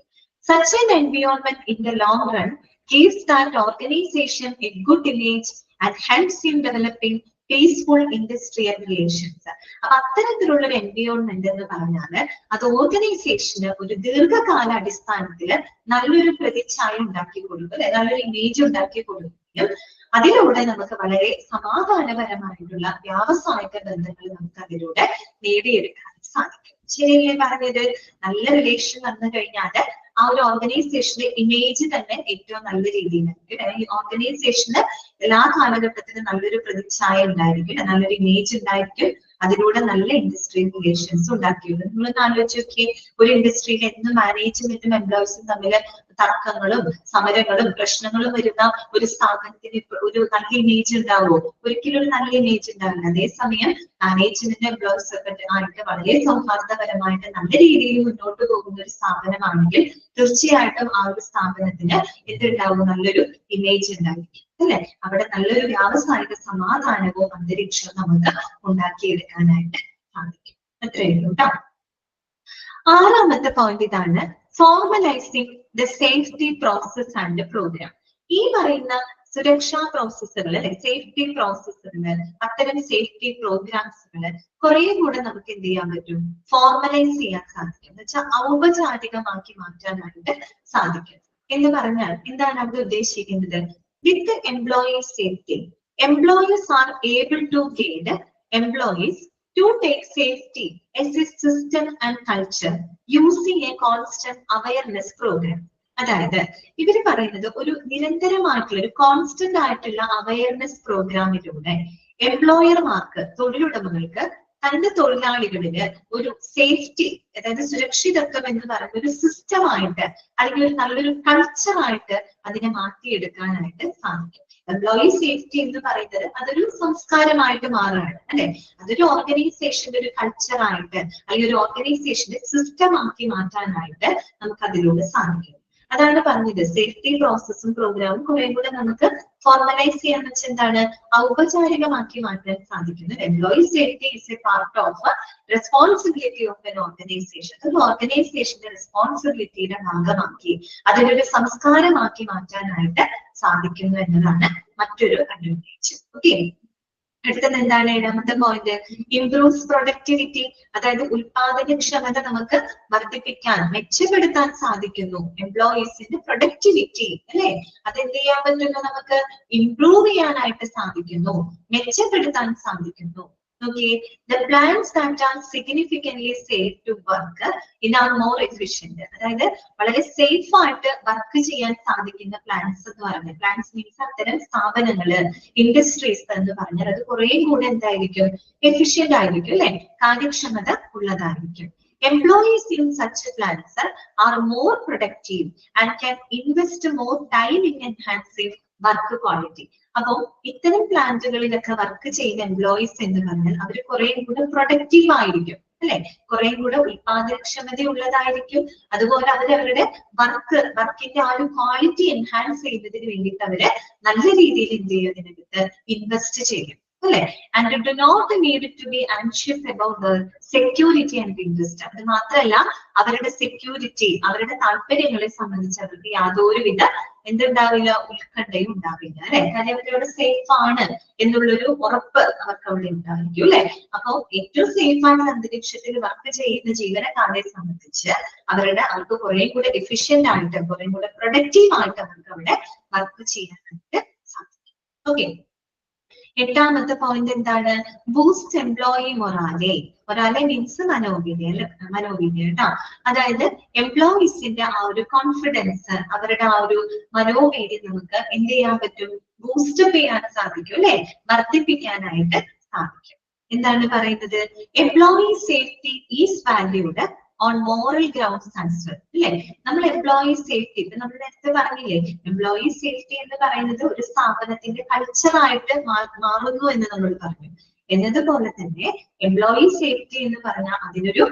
Such an environment in the long run gives that organization a good image and helps in developing peaceful industrial relations. അപ്പൊ അത്തരത്തിലുള്ള ഒരു എൻവയോൺമെന്റ് എന്ന് പറഞ്ഞാൽ അത് ഓർഗനൈസേഷന് ഒരു ദീർഘകാല അടിസ്ഥാനത്തിൽ നല്ലൊരു പ്രതിച്ഛായ ഉണ്ടാക്കി കൊടുക്കും, അല്ലെ, നല്ലൊരു ഇമേജ് ഉണ്ടാക്കി കൊടുക്കുകയും അതിലൂടെ നമുക്ക് വളരെ സമാധാനപരമായിട്ടുള്ള വ്യാവസായിക ബന്ധങ്ങൾ നമുക്ക് അതിലൂടെ നേടിയെടുക്കാൻ സാധിക്കും. ശരിയല്ലേ പറഞ്ഞത്? നല്ല റിലേഷൻ വന്നു കഴിഞ്ഞാൽ ആ ഒരു ഓർഗനൈസേഷന്റെ ഇമേജ് തന്നെ ഏറ്റവും നല്ല രീതിയിലായിരിക്കും. ഈ ഓർഗനൈസേഷന് എല്ലാ കാലഘട്ടത്തിലും നല്ലൊരു പ്രതിച്ഛായ ഉണ്ടായിരിക്കും, നല്ലൊരു ഇമേജ് ഉണ്ടായിരിക്കും. അതിലൂടെ നല്ല ഇൻഡസ്ട്രിയൽ റിലേഷൻസ് ഉണ്ടാക്കിയത്. നിങ്ങൾ ആലോചിച്ച് നോക്കിയേ, ഒരു ഇൻഡസ്ട്രിയിൽ എന്ന് മാനേജ്മെന്റും എംപ്ലോയീസും തമ്മിൽ തർക്കങ്ങളും സമരങ്ങളും പ്രശ്നങ്ങളും വരുന്ന ഒരു സ്ഥാപനത്തിന് ഒരു നല്ല ഇമേജ് ഉണ്ടാവുമോ? ഒരിക്കലും ഒരു നല്ല ഇമേജ് ഉണ്ടാവില്ല. അതേസമയം മാനേജ്മെന്റ് എംപ്ലോയീസ് ആയിട്ട് വളരെ സൗഹാർദ്ദപരമായിട്ട് നല്ല രീതിയിൽ മുന്നോട്ട് പോകുന്ന ഒരു സ്ഥാപനമാണെങ്കിൽ തീർച്ചയായിട്ടും ആ ഒരു സ്ഥാപനത്തിന് എന്തുണ്ടാവും? നല്ലൊരു ഇമേജ് ഉണ്ടായിരിക്കും, അല്ലെ? അവിടെ നല്ലൊരു വ്യാവസായിക സമാധാനവും അന്തരീക്ഷവും നമുക്ക് ഉണ്ടാക്കിയെടുക്കാനായിട്ട് സാധിക്കും. അത്രയുള്ളൂ കേട്ടോ. ആറാമത്തെ പോയിന്റ് ഇതാണ്, formalising the safety process and programme. ഈ പറയുന്ന സുരക്ഷാ പ്രോസസ്സുകൾ, അല്ലെ, സേഫ്റ്റി പ്രോസസ്സുകൾ, അത്തരം സേഫ്റ്റി പ്രോഗ്രാംസുകൾ കുറെ കൂടെ നമുക്ക് എന്ത് ചെയ്യാൻ പറ്റും? ഫോർമലൈസ് ചെയ്യാൻ സാധിക്കും. എന്ന് വെച്ചാൽ ഔപചാരികമാക്കി മാറ്റാനായിട്ട് സാധിക്കും. എന്ന് പറഞ്ഞാൽ എന്താണ് അവിടെ ഉദ്ദേശിക്കുന്നത്? With employees safety, employees are able to guide employees to take safety as a system and culture using a constant awareness program. അതായത് ഇവര് പറയുന്നത് ഒരു നിരന്തരമായിട്ടുള്ള, ഒരു കോൺസ്റ്റന്റ് ആയിട്ടുള്ള അവയർനെസ് പ്രോഗ്രാമിലൂടെ എംപ്ലോയർമാർക്ക്, തൊഴിലുടമകൾക്ക് തന്റെ തൊഴിലാളികളില് ഒരു സേഫ്റ്റി, അതായത് സുരക്ഷിതത്വം എന്ന് പറയുന്ന ഒരു സിസ്റ്റമായിട്ട് അല്ലെങ്കിൽ ഒരു നല്ലൊരു കൾച്ചറായിട്ട് അതിനെ മാറ്റിയെടുക്കാനായിട്ട് സാധിക്കും. എംപ്ലോയി സേഫ്റ്റി എന്ന് പറയുന്നത് അതൊരു സംസ്കാരമായിട്ട് മാറുകയാണ്, അല്ലെ? അതൊരു ഓർഗനൈസേഷന്റെ ഒരു കൾച്ചറായിട്ട് അല്ലെങ്കിൽ ഒരു ഓർഗനൈസേഷന്റെ സിസ്റ്റം ആക്കി മാറ്റാനായിട്ട് നമുക്ക് അതിലൂടെ സാധിക്കും. അതാണ് പറഞ്ഞത്, സേഫ്റ്റി പ്രോസസ്സും പ്രോഗ്രാമും കുറെ കൂടെ നമുക്ക് ഫോർമലൈസ് ചെയ്യാന്ന് വെച്ചാൽ എന്താണ്? ഔപചാരികമാക്കി മാറ്റാൻ സാധിക്കുന്നത്. Employee safety is A part of responsibility of N organisation. ഒരു ഓർഗനൈസേഷന്റെ റെസ്പോൺസിബിലിറ്റിയുടെ ഭാഗമാക്കി അതിനൊരു സംസ്കാരമാക്കി മാറ്റാനായിട്ട് സാധിക്കുന്നു എന്നതാണ് മറ്റൊരു അഡ്വാൻറ്റേജ്. ഓക്കെ, അടുത്തത് എന്താണ്? ഏഴാമത്തെ പോയിന്റ്, ഇംപ്രൂവ്സ് പ്രൊഡക്ടിവിറ്റി. അതായത് ഉൽപാദനക്ഷമത നമുക്ക് വർദ്ധിപ്പിക്കാൻ, മെച്ചപ്പെടുത്താൻ സാധിക്കുന്നു. എംപ്ലോയീസിന്റെ പ്രൊഡക്ടിവിറ്റി, അല്ലെ, അതെന്ത് ചെയ്യാൻ പറ്റുന്നു? നമുക്ക് ഇംപ്രൂവ് ചെയ്യാനായിട്ട് സാധിക്കുന്നു, മെച്ചപ്പെടുത്താൻ സാധിക്കുന്നു. Okay, the plants that are significantly safe to work in are more efficient. അതായത് വളരെ സേഫ് ആയിട്ട് വർക്ക് ചെയ്യാൻ സാധിക്കുന്ന പ്ലാന്റ്സ് എന്ന് പറയുന്നത്, പ്ലാന്റ്സ് മീൻസ് അത്തരം സ്ഥാപനങ്ങള്, ഇൻഡസ്ട്രീസ് എന്ന് പറഞ്ഞാൽ അത് കുറെ കൂടെ എന്തായിരിക്കും? എഫിഷ്യന്റ് ആയിരിക്കും, അല്ലെ? കാര്യക്ഷമത ഉള്ളതായിരിക്കും. Employees in such plants are more productive and can invest more time in enhancing work quality. അപ്പൊ ഇത്തരം പ്ലാന്റുകളിലൊക്കെ വർക്ക് ചെയ്യുന്ന എംപ്ലോയീസ് എന്ന് പറഞ്ഞാൽ അവർ കുറെ കൂടെ പ്രൊഡക്റ്റീവ് ആയിരിക്കും, അല്ലെ? കുറെ കൂടെ ഉൽപാദനക്ഷമതയുള്ളതായിരിക്കും. അതുപോലെ അവരവരുടെ വർക്കിന്റെ ആ ഒരു ക്വാളിറ്റി എൻഹാൻസ് ചെയ്യുന്നതിന് വേണ്ടിയിട്ട് അവര് നല്ല രീതിയിൽ എന്ത് ചെയ്യും? ഇതിനകത്ത് ഇൻവെസ്റ്റ് ചെയ്യും, അല്ലെ? And do not need to be anxious about the security and interest. അത് മാത്രമല്ല, അവരുടെ സെക്യൂരിറ്റി, അവരുടെ താല്പര്യങ്ങളെ സംബന്ധിച്ച് അവർക്ക് യാതൊരുവിധ എന്തുണ്ടാവില്ല? ഉത്കണ്ഠയും ഉണ്ടാവില്ല, അല്ലെ? കാര്യം അവരവിടെ സേഫ് ആണ് എന്നുള്ളൊരു ഉറപ്പ് അവർക്ക് അവിടെ ഉണ്ടായിരിക്കും, അല്ലെ? അപ്പൊ ഏറ്റവും സേഫ് ആയ അന്തരീക്ഷത്തിൽ വർക്ക് ചെയ്യുന്ന ജീവനക്കാരെ സംബന്ധിച്ച് അവർക്ക് കുറെ കൂടെ എഫിഷ്യന്റ് ആയിട്ട്, കുറെ കൂടെ പ്രൊഡക്റ്റീവ് ആയിട്ട് അവർക്ക് അവിടെ വർക്ക് ചെയ്യാനായിട്ട് സാധിക്കും. ഓക്കെ, എട്ടാമത്തെ പോയിന്റ് എന്താണ്? Boost employee morale. Morale means മനോവീര്യം, കേട്ടോ. അതായത് എംപ്ലോയീസിന്റെ ആ ഒരു കോൺഫിഡൻസ്, അവരുടെ ആ ഒരു മനോവീര്യം നമുക്ക് എന്ത് ചെയ്യാൻ പറ്റും? ബൂസ്റ്റപ്പ് ചെയ്യാൻ സാധിക്കും, അല്ലെ? വർദ്ധിപ്പിക്കാനായിട്ട് സാധിക്കും. എന്താണ് പറയുന്നത്? Employee safety is valued on moral grounds as well. അല്ലെ? നമ്മൾ എംപ്ലോയി സേഫ്റ്റി ഇപ്പൊ നമ്മൾ നേരത്തെ പറഞ്ഞില്ലേ, എംപ്ലോയി സേഫ്റ്റി എന്ന് പറയുന്നത് ഒരു സ്ഥാപനത്തിന്റെ കൾച്ചറായിട്ട് മാറുന്നു എന്ന് നമ്മൾ പറഞ്ഞു. എന്നതുപോലെ തന്നെ എംപ്ലോയി സേഫ്റ്റി എന്ന് പറഞ്ഞാൽ അതിനൊരു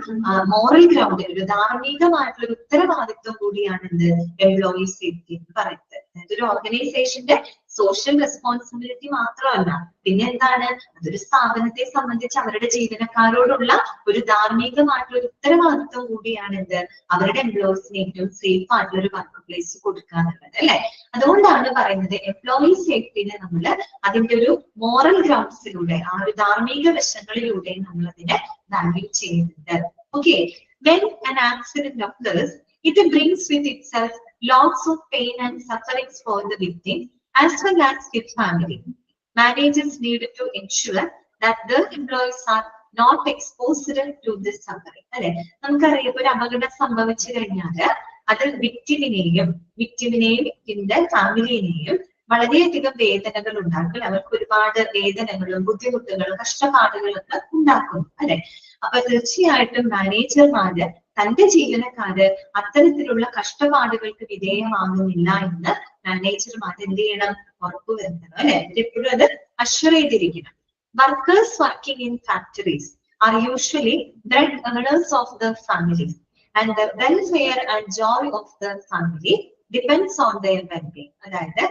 മോറൽ ഗ്രൗണ്ട്, ഒരു ധാർമ്മികമായിട്ടുള്ള ഒരു ഉത്തരവാദിത്വം കൂടിയാണ് എന്ത് എംപ്ലോയി സേഫ്റ്റി എന്ന് പറയുന്നത്. അതായത് ഒരു ഓർഗനൈസേഷന്റെ സോഷ്യൽ റെസ്പോൺസിബിലിറ്റി മാത്രമല്ല, പിന്നെ എന്താണ്, അതൊരു സ്ഥാപനത്തെ സംബന്ധിച്ച് അവരുടെ ജീവനക്കാരോടുള്ള ഒരു ധാർമ്മികമായിട്ടുള്ള ഒരു ഉത്തരവാദിത്വം കൂടിയാണ് എന്ത് അവരുടെ എംപ്ലോയീസിന് ഏറ്റവും സേഫ് ആയിട്ടുള്ള ഒരു വർക്ക് പ്ലേസ് കൊടുക്കുക എന്നുള്ളത്. അല്ലെ? അതുകൊണ്ടാണ് പറയുന്നത് എംപ്ലോയി സേഫ്റ്റിനെ നമ്മൾ അതിന്റെ ഒരു മോറൽ ഗ്രൗണ്ട്സിലൂടെ, ആ ഒരു ധാർമ്മിക വശങ്ങളിലൂടെ നമ്മൾ അതിനെ വാല്യൂ ചെയ്യുന്നുണ്ട്. Okay, when an accident occurs, it brings with itself lots of pain and sufferings for the victim as well as its family. Managers need to ensure that their employees are not exposed to this suffering. അല്ലെ? നമുക്കറിയാം, ഒരു അപകടം സംഭവിച്ചു കഴിഞ്ഞാല് അത് വിക്ടിമിനെയും വിക്ടിമിന്റെ ഫാമിലിയെയും വളരെയധികം വേദനകൾ ഉണ്ടാക്കും. അവർക്ക് ഒരുപാട് വേദനകളും ബുദ്ധിമുട്ടുകളും കഷ്ടപ്പാടുകളും ഒക്കെ ഉണ്ടാക്കും. അല്ലെ? അപ്പൊ തീർച്ചയായിട്ടും മാനേജർമാര് തന്റെ ജീവനക്കാര് അത്തരത്തിലുള്ള കഷ്ടപ്പാടുകൾക്ക് വിധേയമാകുന്നില്ല എന്ന് മാനേജർമാർ എന്ത് ചെയ്യണം, ഉറപ്പുവരുത്തണം. അല്ലെ? എപ്പോഴും അത് അഷ്വർ ചെയ്തിരിക്കണം. Workers working in factories are usually bread earners of the families, and the welfare and joy of the family depends on their well-being. അതായത്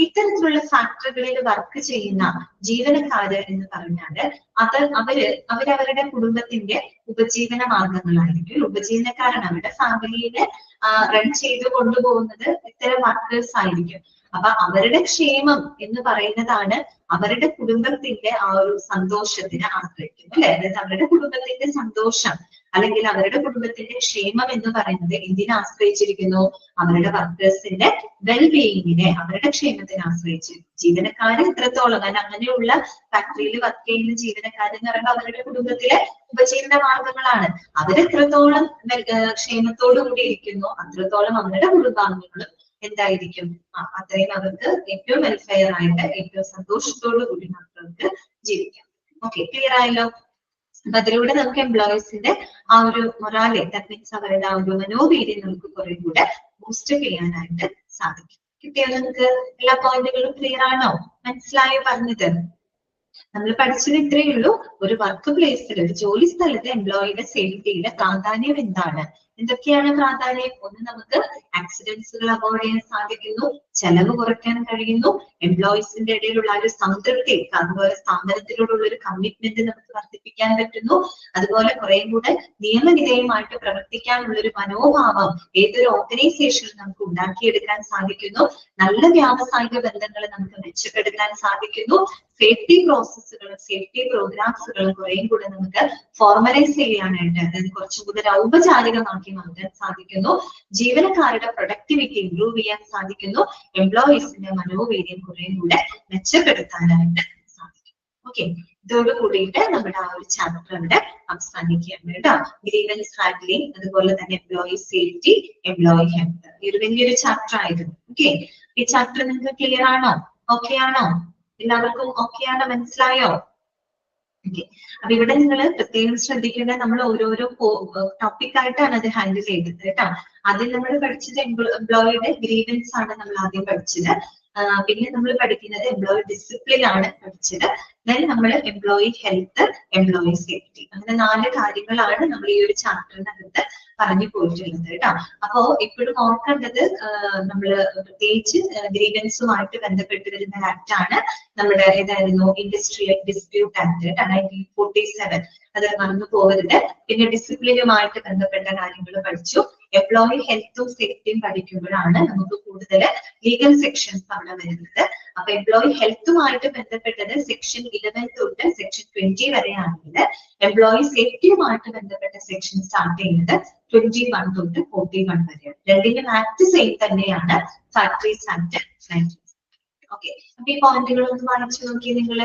ഇത്തരത്തിലുള്ള ഫാക്ടറികളിൽ വർക്ക് ചെയ്യുന്ന ജീവനക്കാര് എന്ന് പറഞ്ഞാല് അവരവരുടെ കുടുംബത്തിന്റെ ഉപജീവന മാർഗങ്ങളായിരിക്കും. ഉപജീവനക്കാരാണ്, അവരുടെ ഫാമിലിയെ റൺ ചെയ്ത് കൊണ്ടുപോകുന്നത് ഇത്തരം വർക്കേഴ്സ് ആയിരിക്കും. അപ്പൊ അവരുടെ ക്ഷേമം എന്ന് പറയുന്നതാണ് അവരുടെ കുടുംബത്തിന്റെ ആ ഒരു സന്തോഷത്തിന് ആശ്രയിക്കുന്നത്. അല്ലെ? അതായത് അവരുടെ കുടുംബത്തിന്റെ സന്തോഷം അല്ലെങ്കിൽ അവരുടെ കുടുംബത്തിന്റെ ക്ഷേമം എന്ന് പറയുന്നത് എന്തിനെ ആശ്രയിച്ചിരിക്കുന്നു? അവരുടെ വർക്കേഴ്സിന്റെ വെൽബീയിങ്ങിനെ, അവരുടെ ക്ഷേമത്തിനെ ആശ്രയിച്ച്. ജീവനക്കാര് എത്രത്തോളം, കാരണം അങ്ങനെയുള്ള ഫാക്ടറിയിൽ വർക്ക് ചെയ്യുന്ന ജീവനക്കാരെന്ന് പറയുമ്പോൾ അവരുടെ കുടുംബത്തിലെ ഉപജീവന മാർഗങ്ങളാണ്. അവരെത്രത്തോളം ക്ഷേമത്തോടു കൂടി ഇരിക്കുന്നു അത്രത്തോളം അവരുടെ കുടുംബാംഗങ്ങളും എന്തായിരിക്കും, അത്രയും അവർക്ക് ഏറ്റവും വെൽഫെയർ ആയിട്ട് ഏറ്റവും സന്തോഷത്തോടു കൂടി മക്കൾക്ക് ജീവിക്കാം. ഓക്കെ, ക്ലിയർ ആയല്ലോ? അപ്പൊ അതിലൂടെ നമുക്ക് എംപ്ലോയീസിന്റെ ആ ഒരു മൊറാലെ, ദാറ്റ് മീൻസ് അവരുടെ ആ ഒരു മനോവീര്യം നമുക്ക് കുറെ കൂടെ ബൂസ്റ്റ് ചെയ്യാനായിട്ട് സാധിക്കും. കിട്ടിയോ നിങ്ങൾക്ക്? എല്ലാ പോയിന്റുകളും ക്ലിയർ ആണോ? മനസ്സിലായോ പറഞ്ഞത്? നമ്മൾ പഠിച്ചത് ഇത്രയേ ഉള്ളൂ. ഒരു വർക്ക് പ്ലേസിൽ, ഒരു ജോലി സ്ഥലത്ത് എംപ്ലോയിയുടെ സേഫ്റ്റിയുടെ പ്രാധാന്യം എന്താണ്, എന്തൊക്കെയാണ് പ്രാധാന്യം? ഒന്ന്, നമുക്ക് ആക്സിഡന്റ്സുകൾ അവോയ്ഡ് ചെയ്യാൻ സാധിക്കുന്നു, ചെലവ് കുറയ്ക്കാൻ കഴിയുന്നു, എംപ്ലോയീസിന്റെ ഇടയിലുള്ള ഒരു സംതൃപ്തി, അതുപോലെ സ്ഥാപനത്തിനോടുള്ള ഒരു കമ്മിറ്റ്മെന്റ് നമുക്ക് വർദ്ധിപ്പിക്കാൻ പറ്റുന്നു. അതുപോലെ കുറെ കൂടെ നിയമവിധേയമായിട്ട് പ്രവർത്തിക്കാനുള്ള ഒരു മനോഭാവം ഏതൊരു ഓർഗനൈസേഷനിൽ നമുക്ക് ഉണ്ടാക്കിയെടുക്കാൻ സാധിക്കുന്നു. നല്ല വ്യാവസായിക ബന്ധങ്ങൾ നമുക്ക് മെച്ചപ്പെടുത്താൻ സാധിക്കുന്നു. സേഫ്റ്റി പ്രോസസ്സുകളും സേഫ്റ്റി പ്രോഗ്രാംസുകളും കുറേയും കൂടെ നമുക്ക് ഫോർമലൈസ് ചെയ്യാനായിട്ട്, അതായത് കുറച്ചും കൂടെ ഔപചാരികമാക്കി മാറ്റാൻ സാധിക്കുന്നു. ജീവനക്കാരുടെ പ്രൊഡക്ടിവിറ്റി ഇംപ്രൂവ് ചെയ്യാൻ സാധിക്കുന്നു. എംപ്ലോയീസിന്റെ മനോവീര്യം കുറേയും കൂടെ മെച്ചപ്പെടുത്താനായിട്ട് സാധിക്കും. ഓക്കെ, ഇതോട് കൂടിയിട്ട് നമ്മുടെ ആ ഒരു ചാപ്റ്റർ അവിടെ അവസാനിക്കുകയാണ് കേട്ടോ. ഗ്രീവൻസ് ഹാൻഡ്ലിംഗ്, അതുപോലെ തന്നെ എംപ്ലോയി സേഫ്റ്റി, എംപ്ലോയി ഹെൽത്ത്, ഈ ഒരു വലിയൊരു ചാപ്റ്റർ ആയിരുന്നു. ഓക്കെ, ഈ ചാപ്റ്റർ നിങ്ങൾക്ക് ക്ലിയർ ആണോ? ഓക്കെ ആണോ? എല്ലാവർക്കും ഓക്കെ ആണോ? മനസ്സിലായോ? ഓക്കെ, അപ്പൊ ഇവിടെ നിങ്ങൾ പ്രത്യേകം ശ്രദ്ധിക്കേണ്ടത്, നമ്മൾ ഓരോരോ ടോപ്പിക് ആയിട്ടാണ് അത് ഹാൻഡിൽ ചെയ്തത് കേട്ടോ. അതിൽ നമ്മൾ പഠിച്ചത് എംപ്ലോയിയുടെ ഗ്രീവൻസ് ആണ് നമ്മൾ ആദ്യം പഠിച്ചത്. പിന്നെ നമ്മൾ പഠിക്കുന്നത് എംപ്ലോയി ഡിസിപ്ലിൻ ആണ് പഠിച്ചത്. ദെൻ നമ്മൾ എംപ്ലോയി ഹെൽത്ത്, എംപ്ലോയി സേഫ്റ്റി, അങ്ങനെ 4 കാര്യങ്ങളാണ് നമ്മൾ ഈ ഒരു ചാപ്റ്ററിനകത്ത് പറഞ്ഞു പോയിട്ടുള്ളത് കേട്ടോ. അപ്പോ ഇപ്പോഴും ഓർക്കേണ്ടത്, നമ്മൾ പ്രത്യേകിച്ച് ഗ്രീവൻസുമായിട്ട് ബന്ധപ്പെട്ട് വരുന്ന ആക്ട് ആണ് നമ്മുടെ ഏതായിരുന്നു, ഇൻഡസ്ട്രിയൽ ഡിസ്പ്യൂട്ട് ആക്ട് 1947. അത് മറന്നു പോകരുത്. പിന്നെ ഡിസിപ്ലിനുമായിട്ട് ബന്ധപ്പെട്ട കാര്യങ്ങൾ പഠിച്ചു. എംപ്ലോയി ഹെൽത്തും സേഫ്റ്റിയും പഠിക്കുമ്പോഴാണ് നമുക്ക് കൂടുതൽ ലീഗൽ സെക്ഷൻസ് അവിടെ വരുന്നത്. അപ്പൊ എംപ്ലോയി ഹെൽത്തുമായിട്ട് ബന്ധപ്പെട്ടത് സെക്ഷൻ 11 തൊട്ട് സെക്ഷൻ 20 വരെയാണെങ്കിൽ, എംപ്ലോയി സേഫ്റ്റിയുമായിട്ട് ബന്ധപ്പെട്ട സെക്ഷൻ സ്റ്റാർട്ട് ചെയ്യുന്നത് 21 തൊട്ട് 41 വരെയാണ്. രണ്ടിനും ആക്ട് സെയിം തന്നെയാണ്, ഫാക്ടറീസ് ആക്ട് 19. ഓക്കെ, അപ്പൊ ഈ പോയിന്റുകൾ ഒന്ന് വായിച്ചു നോക്കി. നിങ്ങൾ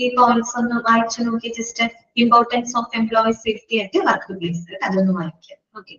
ഈ പോയിന്റ്സ് ഒന്ന് വായിച്ചു നോക്കി. Just importance of employee safety ആയിട്ട് വർക്ക് പ്ലേസ്, അതൊന്ന് വായിക്കാം. ഓക്കെ,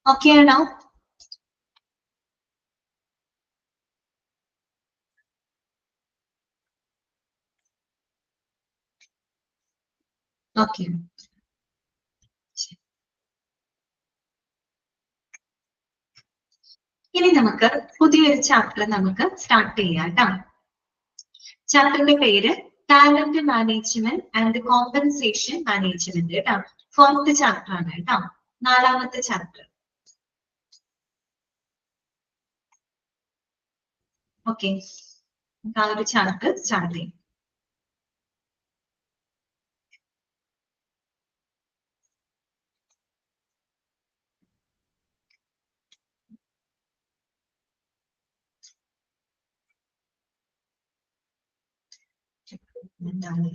ഓക്കെ ആണോ? ഓക്കെ. ഇനി നമുക്ക് പുതിയൊരു ചാപ്റ്റർ നമുക്ക് സ്റ്റാർട്ട് ചെയ്യാം കേട്ടോ. ചാപ്റ്ററിന്റെ പേര് talent management and compensation management കേട്ടോ. 4th ചാപ്റ്റർ ആണ് കേട്ടോ, 4ാമത്തെ ചാപ്റ്റർ. ഓക്കെ, ആ ഒരു ചാപ്റ്റർ സ്റ്റാർട്ട് ചെയ്യും. എന്താണ്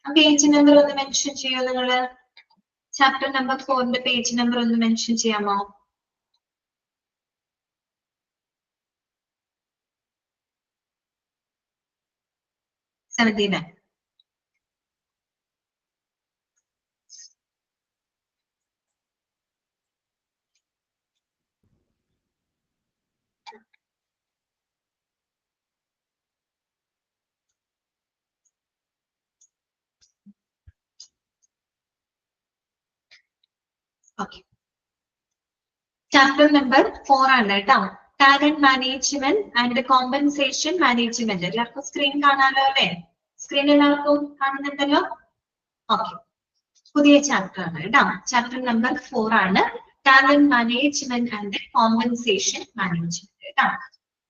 പേജ് നമ്പർ ഒന്ന് മെൻഷൻ ചെയ്യോ നിങ്ങള്? ചാപ്റ്റർ നമ്പർ 4ന്റെ പേജ് നമ്പർ ഒന്ന് മെൻഷൻ ചെയ്യാമോ? $79. ഓക്കെ, ചാപ്റ്റർ നമ്പർ 4 ആണ് കേട്ടോ. Talent management and compensation management. എല്ലാവർക്കും സ്ക്രീൻ കാണാലോ അല്ലെ? സ്ക്രീൻ എല്ലാവർക്കും കാണുന്നുണ്ടല്ലോ? ഓക്കെ, പുതിയ ചാപ്റ്റർ ആണ് കേട്ടോ. ചാപ്റ്റർ നമ്പർ 4 ആണ്, talent management and compensation management കേട്ടോ.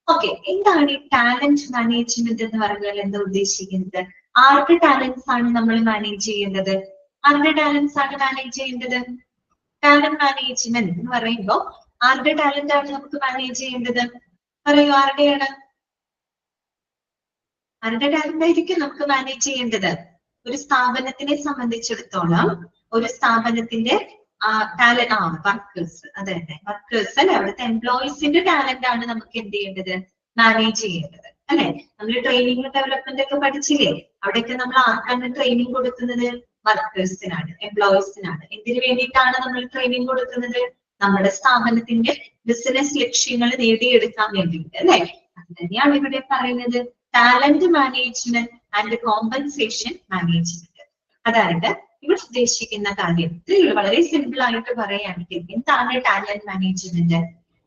ഓക്കെ, എന്താണ് ഈ ടാലന്റ് മാനേജ്മെന്റ് എന്ന് പറഞ്ഞാൽ എന്താ ഉദ്ദേശിക്കുന്നത്? ആരുടെ ടാലന്റ്സ് ആണ് നമ്മൾ മാനേജ് ചെയ്യേണ്ടത്? ആരുടെ ടാലന്റ്സ് ആണ് മാനേജ് ചെയ്യേണ്ടത്? ടാലന്റ് മാനേജ്മെന്റ് എന്ന് പറയുമ്പോൾ ആരുടെ ടാലന്റ് ആണ് നമുക്ക് മാനേജ് ചെയ്യേണ്ടത്? പറയൂ, ആരുടെയാണ്? ആരുടെ ടാലന്റ് ആയിരിക്കും നമുക്ക് മാനേജ് ചെയ്യേണ്ടത്? ഒരു സ്ഥാപനത്തിനെ സംബന്ധിച്ചിടത്തോളം ഒരു സ്ഥാപനത്തിന്റെ വർക്കേഴ്സ്, അതെ വർക്കേഴ്സ് അല്ലെ, അവിടുത്തെ എംപ്ലോയീസിന്റെ ടാലന്റ് ആണ് നമുക്ക് എന്ത് ചെയ്യേണ്ടത്? മാനേജ് ചെയ്യേണ്ടത് അല്ലെ. നമ്മൾ ട്രെയിനിങ് ഡെവലപ്മെന്റ് ഒക്കെ പഠിച്ചില്ലേ? അവിടെയൊക്കെ നമ്മൾ ആർക്കാണ് ട്രെയിനിങ് കൊടുക്കുന്നത്? വർക്കേഴ്സിനാണ്, എംപ്ലോയീസിനാണ്. എന്തിനു വേണ്ടിയിട്ടാണ് നമ്മൾ ട്രെയിനിങ് കൊടുക്കുന്നത്? നമ്മുടെ സ്ഥാപനത്തിന്റെ ബിസിനസ് ലക്ഷ്യങ്ങൾ നേടിയെടുക്കാൻ വേണ്ടിയിട്ട് അല്ലെ. അത് തന്നെയാണ് ഇവിടെ പറയുന്നത് talent management and compensation management. അതായത് ഇവിടെ ഉദ്ദേശിക്കുന്ന കാര്യം വളരെ സിമ്പിൾ ആയിട്ട് പറയുകയാണെങ്കിൽ എന്താണ് ടാലന്റ് മാനേജ്മെന്റ്?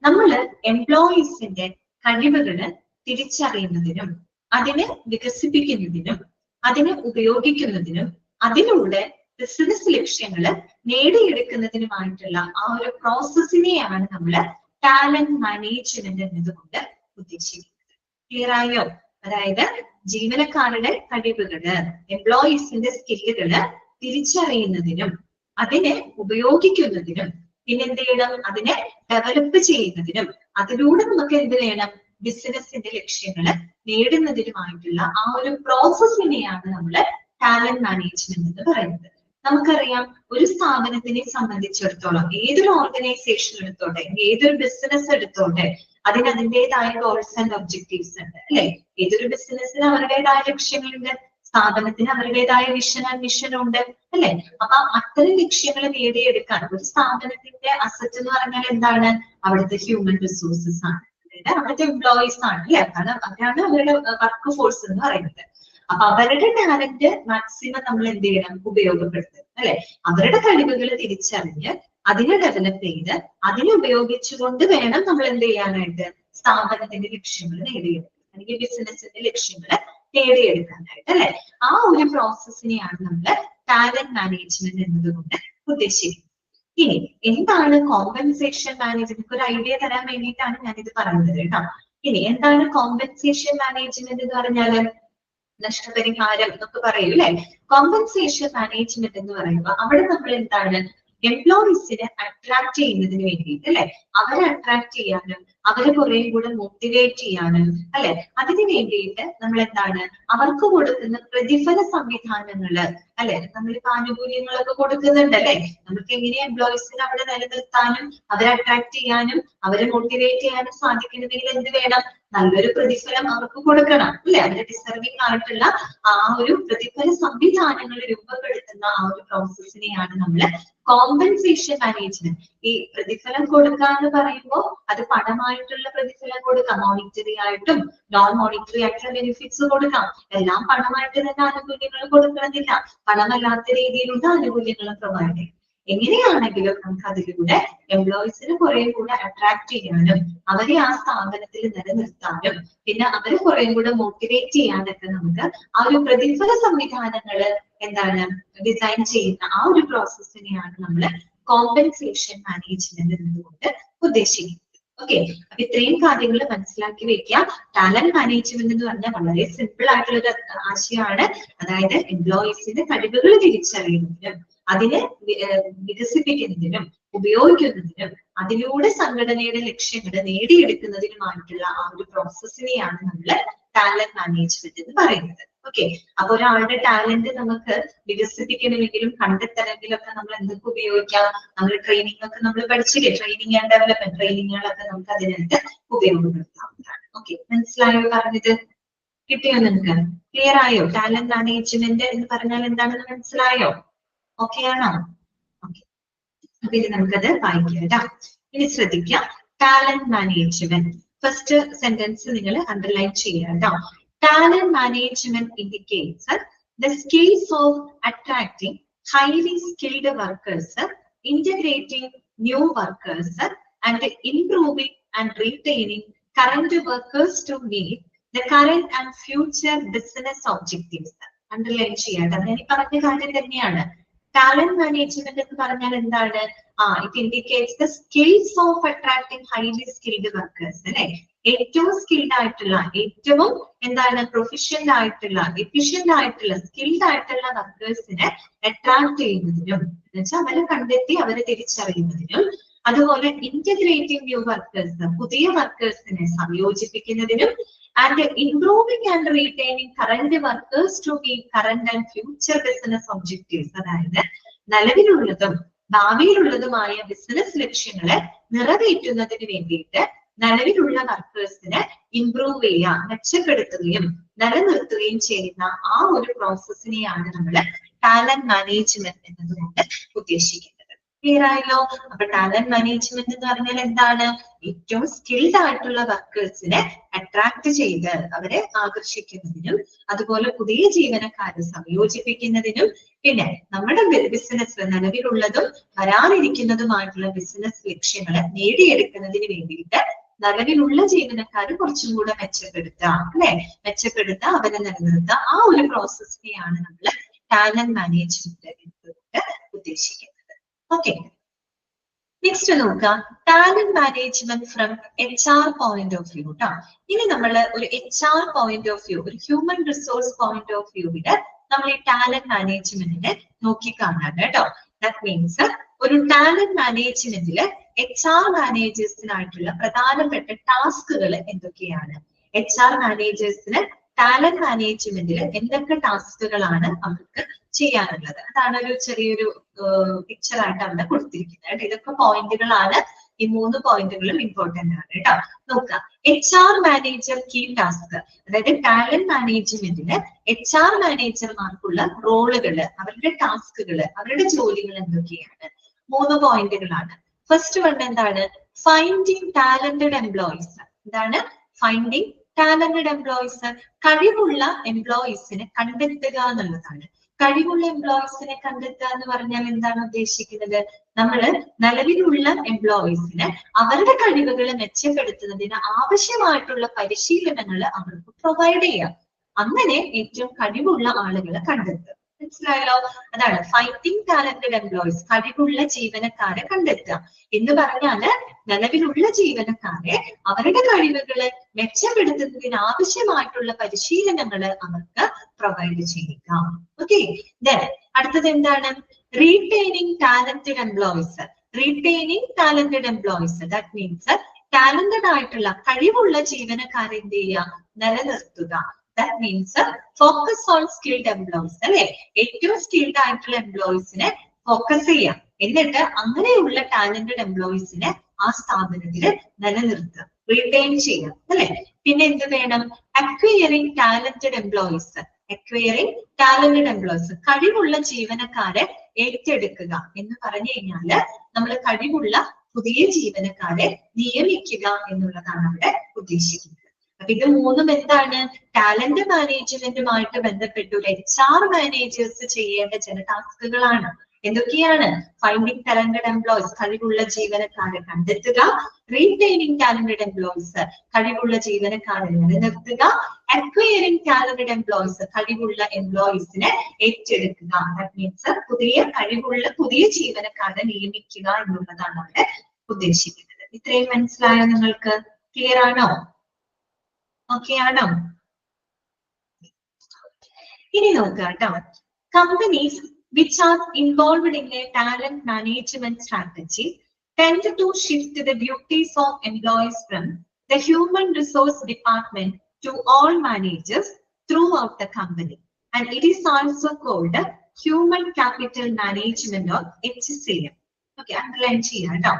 നമ്മള് എംപ്ലോയീസിന്റെ കഴിവുകള് തിരിച്ചറിയുന്നതിനും അതിനെ വികസിപ്പിക്കുന്നതിനും അതിനെ ഉപയോഗിക്കുന്നതിനും അതിലൂടെ ബിസിനസ് ലക്ഷ്യങ്ങള് നേടിയെടുക്കുന്നതിനുമായിട്ടുള്ള ആ ഒരു പ്രോസസ്സിനെയാണ് നമ്മള് ടാലന്റ് മാനേജ്മെന്റ് എന്നതുകൊണ്ട് ഉദ്ദേശിക്കുന്നത്. ക്ലിയർ ആയോ? അതായത് ജീവനക്കാരുടെ കഴിവുകള്, എംപ്ലോയീസിന്റെ സ്കില്ലുകള് തിരിച്ചറിയുന്നതിനും അതിനെ ഉപയോഗിക്കുന്നതിനും പിന്നെ എന്ത് ചെയ്യണം? അതിനെ ഡെവലപ്പ് ചെയ്യുന്നതിനും അതിലൂടെ നമുക്ക് എന്ത് വേണം? ബിസിനസിന്റെ ലക്ഷ്യങ്ങള് നേടുന്നതിനുമായിട്ടുള്ള ആ ഒരു പ്രോസസ്സിനെയാണ് നമ്മള് ടാലന്റ് മാനേജ്മെന്റ് എന്ന് പറയുന്നത്. നമുക്കറിയാം, ഒരു സ്ഥാപനത്തിനെ സംബന്ധിച്ചിടത്തോളം ഏതൊരു ഓർഗനൈസേഷൻ എടുത്തോട്ടെ, ഏതൊരു ബിസിനസ് എടുത്തോട്ടെ, അതിന് അതിൻ്റെതായ ഗോൾസ് ആൻഡ് ഒബ്ജക്റ്റീവ്സ് ഉണ്ട് അല്ലെ. ഏതൊരു ബിസിനസ്സിന് അവരുടേതായ ലക്ഷ്യങ്ങളുണ്ട്, സ്ഥാപനത്തിന് അവരുടേതായ വിഷൻ ആൻഡ് മിഷൻ ഉണ്ട് അല്ലെ. അപ്പൊ അത്തരം ലക്ഷ്യങ്ങൾ നേടിയെടുക്കാൻ ഒരു സ്ഥാപനത്തിന്റെ അസറ്റ് എന്ന് പറഞ്ഞാൽ എന്താണ്? അവിടുത്തെ ഹ്യൂമൻ റിസോഴ്സസ് ആണ്, അതായത് അവിടുത്തെ എംപ്ലോയീസ് ആണ് അല്ലെ. അതാണ് അവരുടെ വർക്ക് ഫോഴ്സ് എന്ന് പറയുന്നത്. അപ്പൊ അവരുടെ ടാലന്റ് മാക്സിമം നമ്മൾ എന്ത് ചെയ്യണം? ഉപയോഗപ്പെടുത്തുക അല്ലെ. അവരുടെ കഴിവുകൾ തിരിച്ചറിഞ്ഞ് അതിനെ ഡെവലപ്പ് ചെയ്ത് അതിനെ ഉപയോഗിച്ചുകൊണ്ട് വേണം നമ്മൾ എന്ത് ചെയ്യാനായിട്ട്? സ്ഥാപനത്തിന്റെ ലക്ഷ്യങ്ങൾ നേടിയെടുക്കുക അല്ലെങ്കിൽ ബിസിനസിന്റെ ലക്ഷ്യങ്ങൾ നേടിയെടുക്കാനായിട്ട് അല്ലെ. ആ ഒരു പ്രോസസ്സിനെയാണ് നമ്മൾ ടാലന്റ് മാനേജ്മെന്റ് എന്നതുകൊണ്ട് ഉദ്ദേശിക്കുന്നത്. ഇനി എന്താണ് കോമ്പൻസേഷൻ മാനേജ്മെന്റ്? ഒരു ഐഡിയ തരാൻ വേണ്ടിയിട്ടാണ് ഞാനിത് പറയുന്നത് കേട്ടോ. ഇനി എന്താണ് കോമ്പൻസേഷൻ മാനേജ്മെന്റ് എന്ന് പറഞ്ഞാല്? നഷ്ടപരിഹാരം എന്നൊക്കെ പറയും അല്ലെ. കോമ്പൻസേഷൻ മാനേജ്മെന്റ് എന്ന് പറയുമ്പോൾ അവിടെ നമ്മൾ എന്താണ് എംപ്ലോയീസിനെ അട്രാക്ട് ചെയ്യുന്നതിന് വേണ്ടിയിട്ട് അല്ലെ, അവരെ അട്രാക്ട് ചെയ്യാനും അവരെ കുറെ കൂടെ മോട്ടിവേറ്റ് ചെയ്യാനും അല്ലെ, അതിനു വേണ്ടിയിട്ട് നമ്മൾ എന്താണ് അവർക്ക് കൊടുക്കുന്ന പ്രതിഫല സംവിധാനങ്ങള് അല്ലെ, നമ്മളിപ്പോ ആനുകൂല്യങ്ങളൊക്കെ കൊടുക്കുന്നുണ്ട് അല്ലെ, നമുക്ക് എങ്ങനെ എംപ്ലോയീസിനെ അവിടെ നിലനിർത്താനും അവരെ അട്രാക്ട് ചെയ്യാനും അവരെ മോട്ടിവേറ്റ് ചെയ്യാനും സാധിക്കണമെങ്കിൽ എന്ത് വേണം, നല്ലൊരു പ്രതിഫലം അവർക്ക് കൊടുക്കണം അല്ലെ. അവര് ഡിസർവിംഗ് ആയിട്ടുള്ള ആ ഒരു പ്രതിഫല സംവിധാനങ്ങൾ രൂപപ്പെടുത്തുന്ന ആ ഒരു പ്രോസസ്സിനെയാണ് നമ്മൾ കോമ്പൻസേഷൻ മാനേജ്മെന്റ്. ഈ പ്രതിഫലം കൊടുക്കുക എന്ന് പറയുമ്പോൾ അത് പണമായിട്ടുള്ള പ്രതിഫലം കൊടുക്കാം, മോണിറ്ററി ആയിട്ടും നോൺ മോണിറ്ററി ആയിട്ടുള്ള ബെനിഫിറ്റ്സ് കൊടുക്കാം. എല്ലാം പണമായിട്ട് തന്നെ ആനുകൂല്യങ്ങൾ കൊടുക്കണമെന്നില്ല, പണമല്ലാത്ത രീതിയിലുള്ള ആനുകൂല്യങ്ങൾ പ്രൊവൈഡ് ചെയ്യും. എങ്ങനെയാണെങ്കിലും നമുക്ക് അതിലൂടെ എംപ്ലോയീസിനെ കുറെ കൂടെ അട്രാക്ട് ചെയ്യാനും അവരെ ആ സ്ഥാപനത്തിൽ നിലനിർത്താനും പിന്നെ അവരെ കുറെ കൂടെ മോട്ടിവേറ്റ് ചെയ്യാനൊക്കെ നമുക്ക് ആ ഒരു പ്രതിഫല സംവിധാനങ്ങള് എന്താണ് ഡിസൈൻ ചെയ്യുന്ന ആ ഒരു പ്രോസസ്സിനെയാണ് നമ്മൾ കോമ്പൻസേഷൻ മാനേജ്മെന്റ് എന്നതുകൊണ്ട് ഉദ്ദേശിക്കുന്നത്. ഓക്കെ, അപ്പൊ ഇത്രയും കാര്യങ്ങൾ മനസ്സിലാക്കി വെക്കുക. ടാലന്റ് മാനേജ്മെന്റ് എന്ന് പറഞ്ഞാൽ വളരെ സിമ്പിൾ ആയിട്ടുള്ള ഒരു ആശയമാണ്. അതായത് എംപ്ലോയീസിന്റെ കഴിവുകൾ തിരിച്ചറിയുന്നതിനും അതിനെ വികസിപ്പിക്കുന്നതിനും ഉപയോഗിക്കുന്നതിനും അതിലൂടെ സംഘടനയുടെ ലക്ഷ്യങ്ങൾ നേടിയെടുക്കുന്നതിനുമായിട്ടുള്ള ആ ഒരു പ്രോസസ്സിനെയാണ് നമ്മൾ ടാലന്റ് മാനേജ്മെന്റ് എന്ന് പറയുന്നത്. ഓക്കെ, അപ്പൊ ഒരാളുടെ ടാലന്റ് നമുക്ക് വികസിപ്പിക്കണമെങ്കിലും കണ്ടെത്തണമെങ്കിലും ഒക്കെ നമ്മൾ എന്തൊക്കെ ഉപയോഗിക്കാം, നമ്മൾ ട്രെയിനിങ് ഒക്കെ നമ്മൾ പഠിച്ചില്ലേ, ട്രെയിനിങ് ആൻഡ് ഡെവലപ്മെന്റ് ട്രെയിനിങ്ങുകളൊക്കെ നമുക്ക് അതിനകത്ത് ഉപയോഗപ്പെടുത്താവുന്നതാണ്. ഓക്കെ, മനസ്സിലായോ പറഞ്ഞത്? കിട്ടിയോ നിങ്ങൾക്ക്? ക്ലിയർ ആയോ? ടാലന്റ് മാനേജ്മെന്റ് എന്ന് പറഞ്ഞാൽ എന്താണെന്ന് മനസ്സിലായോ? ഓക്കെ ആണോ? ഓക്കെ, അപ്പൊ ഇത് നമുക്കത് വായിക്കാം കേട്ടോ. ഇനി ശ്രദ്ധിക്കാം, ടാലന്റ് മാനേജ്മെന്റ് ഫസ്റ്റ് സെന്റൻസ് നിങ്ങൾ അണ്ടർലൈൻ ചെയ്യാം കേട്ടോ. Talent management indicates the skills of attracting highly skilled workers, integrating new workers, and improving and retaining current workers to meet the current and future business objectives. Underline ചെയ്യാം. ഞാൻ പറഞ്ഞ കാര്യം തന്നെയാണ്. Talent management എന്ന് പറഞ്ഞാൽ എന്താണ്? It indicates the skills of attracting highly skilled workers. അല്ലെ, ഏറ്റവും സ്കിൽഡ് ആയിട്ടുള്ള, ഏറ്റവും എന്താണ് പ്രൊഫഷണൽ ആയിട്ടുള്ള, എഫിഷ്യന്റ് ആയിട്ടുള്ള, സ്കിൽഡ് ആയിട്ടുള്ള വർക്കേഴ്സിനെ അട്രാക്ട് ചെയ്യുന്നതിനും എന്നുവെച്ചാൽ അവരെ കണ്ടെത്തി അവരെ തിരിച്ചറിയുന്നതിനും, അതുപോലെ ഇന്റഗ്രേറ്റിംഗ് ന്യൂ വർക്കേഴ്സ് പുതിയ വർക്കേഴ്സിനെ സംയോജിപ്പിക്കുന്നതിനും, and improving and retaining current workers to meet current and future business objectives. അതായത് നിലവിലുള്ളതും ഭാവിയിലുള്ളതുമായ ബിസിനസ് ലക്ഷ്യങ്ങളെ നിറവേറ്റുന്നതിന് വേണ്ടിയിട്ട് നിലവിലുള്ള വർക്കേഴ്സിനെ ഇംപ്രൂവ് ചെയ്യുക, മെച്ചപ്പെടുത്തുകയും നിലനിർത്തുകയും ചെയ്യുന്ന ആ ഒരു പ്രോസസ്സിനെയാണ് നമ്മൾ ടാലന്റ് മാനേജ്മെന്റ് എന്നതുകൊണ്ട് ഉദ്ദേശിക്കുന്നത്. ക്ലിയർ ആയല്ലോ? അപ്പൊ ടാലന്റ് മാനേജ്മെന്റ് എന്ന് പറഞ്ഞാൽ എന്താണ്? ഏറ്റവും സ്കിൽഡ് ആയിട്ടുള്ള വർക്കേഴ്സിനെ അട്രാക്ട് ചെയ്ത് അവരെ ആകർഷിക്കുന്നതിനും, അതുപോലെ പുതിയ ജീവനക്കാരെ സംയോജിപ്പിക്കുന്നതിനും, പിന്നെ നമ്മുടെ ബിസിനസ് നിലവിലുള്ളതും വരാനിരിക്കുന്നതുമായിട്ടുള്ള ബിസിനസ് ലക്ഷ്യങ്ങളെ നേടിയെടുക്കുന്നതിന് വേണ്ടിയിട്ട് നിലവിലുള്ള ജീവനക്കാർ കുറച്ചും കൂടെ മെച്ചപ്പെടുത്തുക അല്ലെ, മെച്ചപ്പെടുത്തുക, അവരെ നിലനിർത്തുക, ആ ഒരു പ്രോസസ്സിനെയാണ് നമ്മൾ ടാലന്റ് മാനേജ്മെന്റ് എന്നതുകൊണ്ട് ഉദ്ദേശിക്കുന്നത്. ഓക്കെ, നെക്സ്റ്റ് നോക്കുക, talent management from HR point of view ട്ടോ. ഇനി നമ്മൾ ഒരു HR പോയിന്റ് ഓഫ് വ്യൂ, ഒരു ഹ്യൂമൻ റിസോഴ്സ് പോയിന്റ് ഓഫ് വ്യൂവില് നമ്മൾ ഈ ടാലന്റ് മാനേജ്മെന്റിനെ നോക്കിക്കാണാണ് കേട്ടോ. ദാറ്റ് മീൻസ് ഒരു ടാലന്റ് മാനേജ്മെന്റില് HR മാനേജേഴ്സിനായിട്ടുള്ള പ്രധാനപ്പെട്ട ടാസ്കുകൾ എന്തൊക്കെയാണ്, HR മാനേജേഴ്സിന് ടാലന്റ് മാനേജ്മെന്റിൽ എന്തൊക്കെ ടാസ്കുകളാണ് അവർക്ക് ചെയ്യാനുള്ളത്, അതാണ് ഒരു ചെറിയൊരു പിക്ചർ ആയിട്ട് അവിടെ കൊടുത്തിരിക്കുന്നത്. ഇതൊക്കെ പോയിന്റുകളാണ്, ഈ 3 പോയിന്റുകളും ഇമ്പോർട്ടന്റ് ആണ് കേട്ടോ. നോക്കാം, HR മാനേജർ കീ ടാസ്ക്, അതായത് ടാലന്റ് മാനേജ്മെന്റിന് HR മാനേജർമാർക്കുള്ള റോളുകള്, അവരുടെ ടാസ്കുകള്, അവരുടെ ജോലികൾ എന്തൊക്കെയാണ്? 3 പോയിന്റുകളാണ്. ഫസ്റ്റ് വൺ എന്താണ്? Finding talented employees. എന്താണ് ഫൈൻഡിങ് ടാലന്റഡ് എംപ്ലോയീസ്? കഴിവുള്ള എംപ്ലോയീസിനെ കണ്ടെത്തുക എന്നുള്ളതാണ്. കഴിവുള്ള എംപ്ലോയീസിനെ കണ്ടെത്തുക എന്ന് പറഞ്ഞാൽ എന്താണ് ഉദ്ദേശിക്കുന്നത്? നമ്മള് നിലവിലുള്ള എംപ്ലോയീസിന് അവരുടെ കഴിവുകൾ മെച്ചപ്പെടുത്തുന്നതിന് ആവശ്യമായിട്ടുള്ള പരിശീലനങ്ങൾ അവർക്ക് പ്രൊവൈഡ് ചെയ്യാം. അങ്ങനെ ഏറ്റവും കഴിവുള്ള ആളുകളെ കണ്ടെത്തുക. മനസ്സിലായല്ലോ? അതാണ് ഫൈൻഡിങ് ടാലന്റഡ് എംപ്ലോയീസ്, കഴിവുള്ള ജീവനക്കാരെ കണ്ടെത്തുക എന്ന് പറഞ്ഞാല് നിലവിലുള്ള ജീവനക്കാരെ അവരുടെ കഴിവുകളെ മെച്ചപ്പെടുത്തുന്നതിന് ആവശ്യമായിട്ടുള്ള പരിശീലനങ്ങള് അവർക്ക് പ്രൊവൈഡ് ചെയ്യുക. ഓക്കെ, അടുത്തത് എന്താണ്? Retaining talented employees. Retaining talented employees that means talented ആയിട്ടുള്ള കഴിവുള്ള ജീവനക്കാരെ എന്ത് ചെയ്യുക? നിലനിർത്തുക. That means focus on skilled employees, അല്ലെ? ഏറ്റവും സ്കിൽഡ് ആയിട്ടുള്ള എംപ്ലോയീസിനെ ഫോക്കസ് ചെയ്യാം, എന്നിട്ട് അങ്ങനെയുള്ള ടാലന്റഡ് എംപ്ലോയീസിനെ ആ സ്ഥാപനത്തില് നിലനിർത്തുക, റീറ്റെയിൻ ചെയ്യാം, അല്ലെ? പിന്നെ എന്ത് വേണം? Acquiring talented employees. Acquiring talented employees, കഴിവുള്ള ജീവനക്കാരെ ഏറ്റെടുക്കുക എന്ന് പറഞ്ഞു കഴിഞ്ഞാല് നമ്മൾ കഴിവുള്ള പുതിയ ജീവനക്കാരെ നിയമിക്കുക എന്നുള്ളതാണ് അവിടെ ഉദ്ദേശിക്കുന്നത്. അപ്പൊ ഇത് മൂന്നും എന്താണ്? ടാലന്റ് മാനേജ്മെന്റുമായിട്ട് ബന്ധപ്പെട്ട് ഒരു HR മാനേജേഴ്സ് ചെയ്യേണ്ട ചില ടാസ്കുകളാണ്. എന്തൊക്കെയാണ്? ഫൈൻഡിങ് ടാലന്റഡ് എംപ്ലോയീസ്, കഴിവുള്ള ജീവനക്കാരെ കണ്ടെത്തുക. റീറ്റെയിനിങ് ടാലന്റഡ് എംപ്ലോയീസ്, കഴിവുള്ള ജീവനക്കാരെ നിലനിർത്തുക. അക്വയറിംഗ് ടാലന്റഡ് എംപ്ലോയീസ്, കഴിവുള്ള എംപ്ലോയീസിനെ ഏറ്റെടുക്കുക. ദാറ്റ് മീൻസ് പുതിയ ജീവനക്കാരെ നിയമിക്കുക എന്നുള്ളതാണ് അവിടെ ഉദ്ദേശിക്കുന്നത്. ഇത്രയും മനസ്സിലായോ നിങ്ങൾക്ക്? ക്ലിയർ ആണോ? ഓക്കെ ആണോ? ഇനി നോക്കുക കേട്ടോ. Companies which are involved in a talent management strategy tend to shift the duties of employees from the human resource department to all managers throughout the company, and it is also called human capital management or HCM. Okay, underline ചെയ്യാം കേട്ടോ.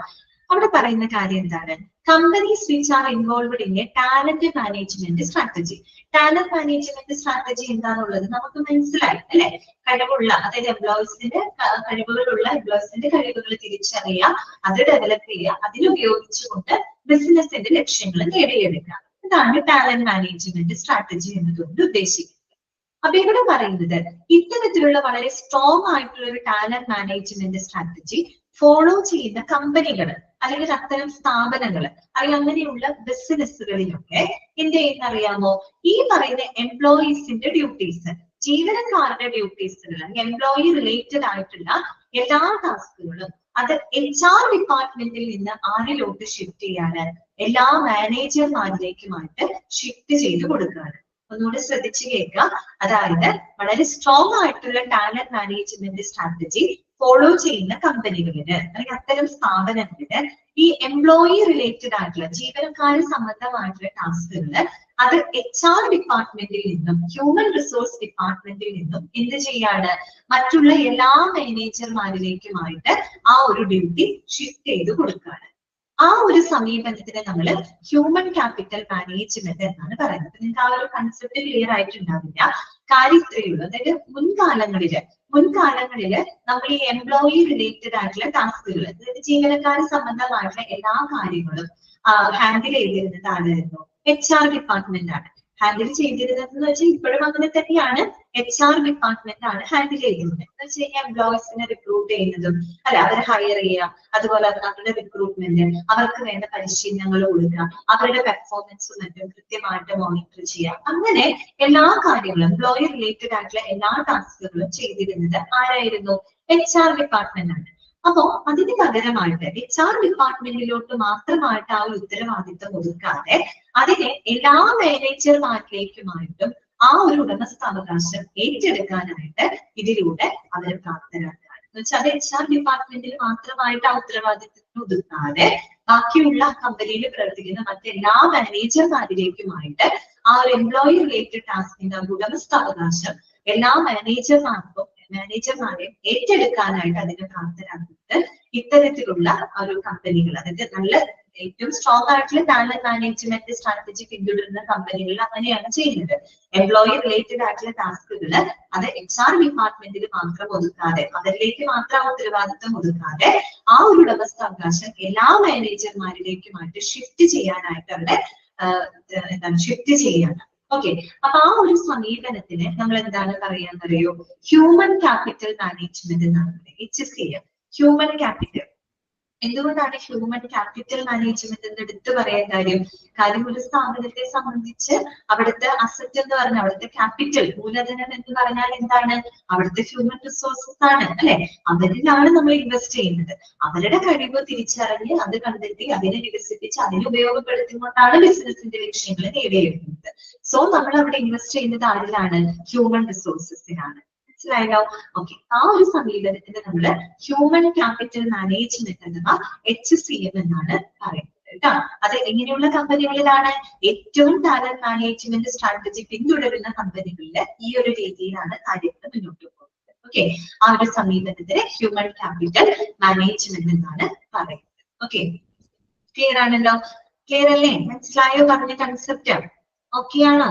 അവിടെ പറയുന്ന കാര്യം എന്താണ്? Companies which are involved in A talent management strategy. Talent management strategy എന്താണുള്ളത് നമുക്ക് മനസ്സിലായി, അല്ലെ? കഴിവുള്ള, അതായത് എംപ്ലോയീസിന്റെ കഴിവുകളുള്ള എംപ്ലോയീസിന്റെ കഴിവുകൾ തിരിച്ചറിയുക, അത് ഡെവലപ്പ് ചെയ്യുക, അതിനുപയോഗിച്ചുകൊണ്ട് ബിസിനസിന്റെ ലക്ഷ്യങ്ങൾ നേടിയെടുക്കുക. ഇതാണ് ടാലന്റ് മാനേജ്മെന്റ് സ്ട്രാറ്റജി എന്നതുകൊണ്ട് ഉദ്ദേശിക്കുന്നത്. അപ്പൊ ഇവിടെ പറയുന്നത് ഇത്തരത്തിലുള്ള വളരെ സ്ട്രോങ് ആയിട്ടുള്ള ഒരു ടാലന്റ് മാനേജ്മെന്റ് സ്ട്രാറ്റജി ഫോളോ ചെയ്യുന്ന കമ്പനികൾ അല്ലെങ്കിൽ അത്തരം സ്ഥാപനങ്ങൾ അല്ലെങ്കിൽ അങ്ങനെയുള്ള ബിസിനസ്സുകളിലൊക്കെ എന്ത് ചെയ്യുന്ന അറിയാമോ? ഈ പറയുന്ന എംപ്ലോയീസിന്റെ ഡ്യൂട്ടീസ്, ജീവനക്കാരുടെ ഡ്യൂട്ടീസുകൾ, എംപ്ലോയി റിലേറ്റഡ് ആയിട്ടുള്ള എല്ലാ ടാസ്കുകളും അത് HR ഡിപ്പാർട്ട്മെന്റിൽ നിന്ന് ആരിലോട്ട് ഷിഫ്റ്റ് ചെയ്യാണ്? എല്ലാ മാനേജർമാരിലേക്കുമായിട്ട് ഷിഫ്റ്റ് ചെയ്ത് കൊടുക്കുകയാണ്. ഒന്നുകൂടി ശ്രദ്ധിച്ചു കേൾക്കുക. അതായത് വളരെ സ്ട്രോങ് ആയിട്ടുള്ള ടാലന്റ് മാനേജ്മെന്റ് സ്ട്രാറ്റജി ഫോളോ ചെയ്യുന്ന കമ്പനികളില് അല്ലെങ്കിൽ അത്തരം സ്ഥാപനങ്ങളില് ഈ എംപ്ലോയി റിലേറ്റഡ് ആയിട്ടുള്ള ജീവനക്കാര് സംബന്ധമായിട്ടുള്ള ടാസ്കുകള് അത് HR ഡിപ്പാർട്ട്മെന്റിൽ നിന്നും ഹ്യൂമൻ റിസോഴ്സ് ഡിപ്പാർട്ട്മെന്റിൽ നിന്നും എന്ത് ചെയ്യാണ്? മറ്റുള്ള എല്ലാ മാനേജർമാരിലേക്കുമായിട്ട് ആ ഒരു ഡ്യൂട്ടി ഷിഫ്റ്റ് ചെയ്ത് കൊടുക്കുകയാണ്. ആ ഒരു സമീപനത്തിന് നമ്മൾ ഹ്യൂമൻ ക്യാപിറ്റൽ മാനേജ്മെന്റ് എന്നാണ് പറയുന്നത്. നിങ്ങൾക്ക് ആ ഒരു കൺസെപ്റ്റ് ക്ലിയർ ആയിട്ടുണ്ടാവില്ല. കാര്യം ഇത്രയേ ഉള്ളൂ. അതായത് മുൻകാലങ്ങളില് നമ്മൾ ഈ എംപ്ലോയി റിലേറ്റഡ് ആയിട്ടുള്ള ടാസ്കുകൾ, അതായത് ജീവനക്കാർ സംബന്ധമായിട്ടുള്ള എല്ലാ കാര്യങ്ങളും ഹാൻഡിൽ ചെയ്തിരുന്നത് ആരായിരുന്നു? HR ഡിപ്പാർട്ട്മെന്റ് ആണ് ഹാൻഡിൽ ചെയ്തിരുന്നതെന്ന് വെച്ചാൽ ഇപ്പോഴും അങ്ങനെ തന്നെയാണ്. HR ഡിപ്പാർട്ട്മെന്റ് ആണ് ഹാൻഡിൽ ചെയ്യുന്നത്. എന്ന് വെച്ച് കഴിഞ്ഞാൽ എംപ്ലോയീസിനെ റിക്രൂട്ട് ചെയ്യുന്നതും അല്ല, അവരെ ഹയർ ചെയ്യുക, അതുപോലെ അവരുടെ റിക്രൂട്ട്മെന്റ്, അവർക്ക് വേണ്ട പരിശീലനങ്ങൾ കൊടുക്കുക, അവരുടെ പെർഫോമൻസും മറ്റും കൃത്യമായിട്ട് മോണിറ്റർ ചെയ്യുക, അങ്ങനെ എല്ലാ കാര്യങ്ങളും എംപ്ലോയി റിലേറ്റഡ് ആയിട്ടുള്ള എല്ലാ ടാസ്കുകളും ചെയ്തിരുന്നത് ആരായിരുന്നു? HR ഡിപ്പാർട്ട്മെന്റ് ആണ്. അപ്പോ അതിന് പകരമായിട്ട് HR ഡിപ്പാർട്ട്മെന്റിലോട്ട് മാത്രമായിട്ട് ആ ഒരു ഉത്തരവാദിത്വം ഒതുക്കാതെ അതിനെ എല്ലാ മാനേജർമാരിലേക്കുമായിട്ടും ആ ഒരു ഉടമസ്ഥാവകാശം ഏറ്റെടുക്കാനായിട്ട് ഇതിലൂടെ അവരെ പ്രാപ്തരാക്കുകയാണ്. എന്ന് വെച്ചാൽ അത് HR ഡിപ്പാർട്ട്മെന്റിൽ മാത്രമായിട്ട് ആ ഉത്തരവാദിത്വത്തിന് ഒതുക്കാതെ ബാക്കിയുള്ള കമ്പനിയിൽ പ്രവർത്തിക്കുന്ന മറ്റെല്ലാ മാനേജർമാരിലേക്കുമായിട്ട് ആ ഒരു എംപ്ലോയി റിലേറ്റഡ് ടാസ്കിന്റെ ഉടമസ്ഥാവകാശം എല്ലാ മാനേജർമാരെയും ഏറ്റെടുക്കാനായിട്ട് അതിനെ പ്രാപ്തരാക്കുന്നത് ഇത്തരത്തിലുള്ള ഒരു കമ്പനികൾ, അതായത് നല്ല ഏറ്റവും സ്ട്രോങ് ആയിട്ടുള്ള ടാലന്റ് മാനേജ്മെന്റ് സ്ട്രാറ്റജി പിന്തുടരുന്ന കമ്പനികളിൽ അങ്ങനെയാണ് ചെയ്യുന്നത്. എംപ്ലോയി റിലേറ്റഡ് ആയിട്ടുള്ള ടാസ്കുകൾ അത് HR ഡിപ്പാർട്ട്മെന്റിൽ മാത്രം ഒതുക്കാതെ, അവരിലേക്ക് മാത്രം ഉത്തരവാദിത്വം ഒതുക്കാതെ ആ ഒരു ഉടമസ്ഥാവകാശം എല്ലാ മാനേജർമാരിലേക്കുമായിട്ട് ഷിഫ്റ്റ് ചെയ്യാനായിട്ട് അവിടെ ഷിഫ്റ്റ് ചെയ്യാണ്. ഓക്കെ, അപ്പൊ ആ ഒരു സമീപനത്തിന് നമ്മൾ എന്താണ് പറയാന്നറിയോ? ഹ്യൂമൻ ക്യാപിറ്റൽ മാനേജ്മെന്റ് എന്നാണ് പറയുന്നത്. HCM, human capital. എന്തുകൊണ്ടാണ് ഹ്യൂമൻ ക്യാപിറ്റൽ മാനേജ്മെന്റ് എന്ന് എടുത്തു പറയാൻ കാര്യം ഒരു സ്ഥാപനത്തെ സംബന്ധിച്ച് അവിടുത്തെ അസറ്റ് എന്ന് പറഞ്ഞാൽ അവിടുത്തെ ക്യാപിറ്റൽ മൂലധനം എന്ന് പറഞ്ഞാൽ എന്താണ്? അവിടുത്തെ ഹ്യൂമൻ റിസോഴ്സസ് ആണ് അല്ലെ? അവരിലാണ് നമ്മൾ ഇൻവെസ്റ്റ് ചെയ്യുന്നത്. അവരുടെ കഴിവ് തിരിച്ചറിഞ്ഞ് അത് കണ്ടെത്തി അതിനെ വികസിപ്പിച്ച് അതിനെ ഉപയോഗപ്പെടുത്തിക്കൊണ്ടാണ് ബിസിനസിന്റെ ലക്ഷ്യങ്ങൾ നേടിയെടുക്കുന്നത്. സോ നമ്മൾ അവിടെ ഇൻവെസ്റ്റ് ചെയ്യുന്നത് ആരിലാണ്? ഹ്യൂമൻ റിസോഴ്സസിനാണ്. മനസ്സിലായല്ലോ? ഓക്കെ, ആ ഒരു സമീപനത്തിന് നമ്മൾ ഹ്യൂമൻ ക്യാപിറ്റൽ മാനേജ്മെന്റ് അഥവാ HCM എന്നാണ് പറയുന്നത് കേട്ടോ. അത് എങ്ങനെയുള്ള കമ്പനികളിലാണ്? ഏറ്റവും ടാലന്റ് മാനേജ്മെന്റ് സ്ട്രാറ്റജി പിന്തുടരുന്ന കമ്പനികളിൽ ഈ ഒരു രീതിയിലാണ് കാര്യങ്ങൾ മുന്നോട്ട് പോകുന്നത്. ഓക്കെ, ആ ഒരു സമീപനത്തിന് ഹ്യൂമൻ ക്യാപിറ്റൽ മാനേജ്മെന്റ് എന്നാണ് പറയുന്നത്. ഓക്കെ, ക്ലിയർ ആണല്ലോ? ക്ലിയർ അല്ലേ? മനസ്സിലായോ പറഞ്ഞ കൺസെപ്റ്റ്? ഓക്കെ ആണോ?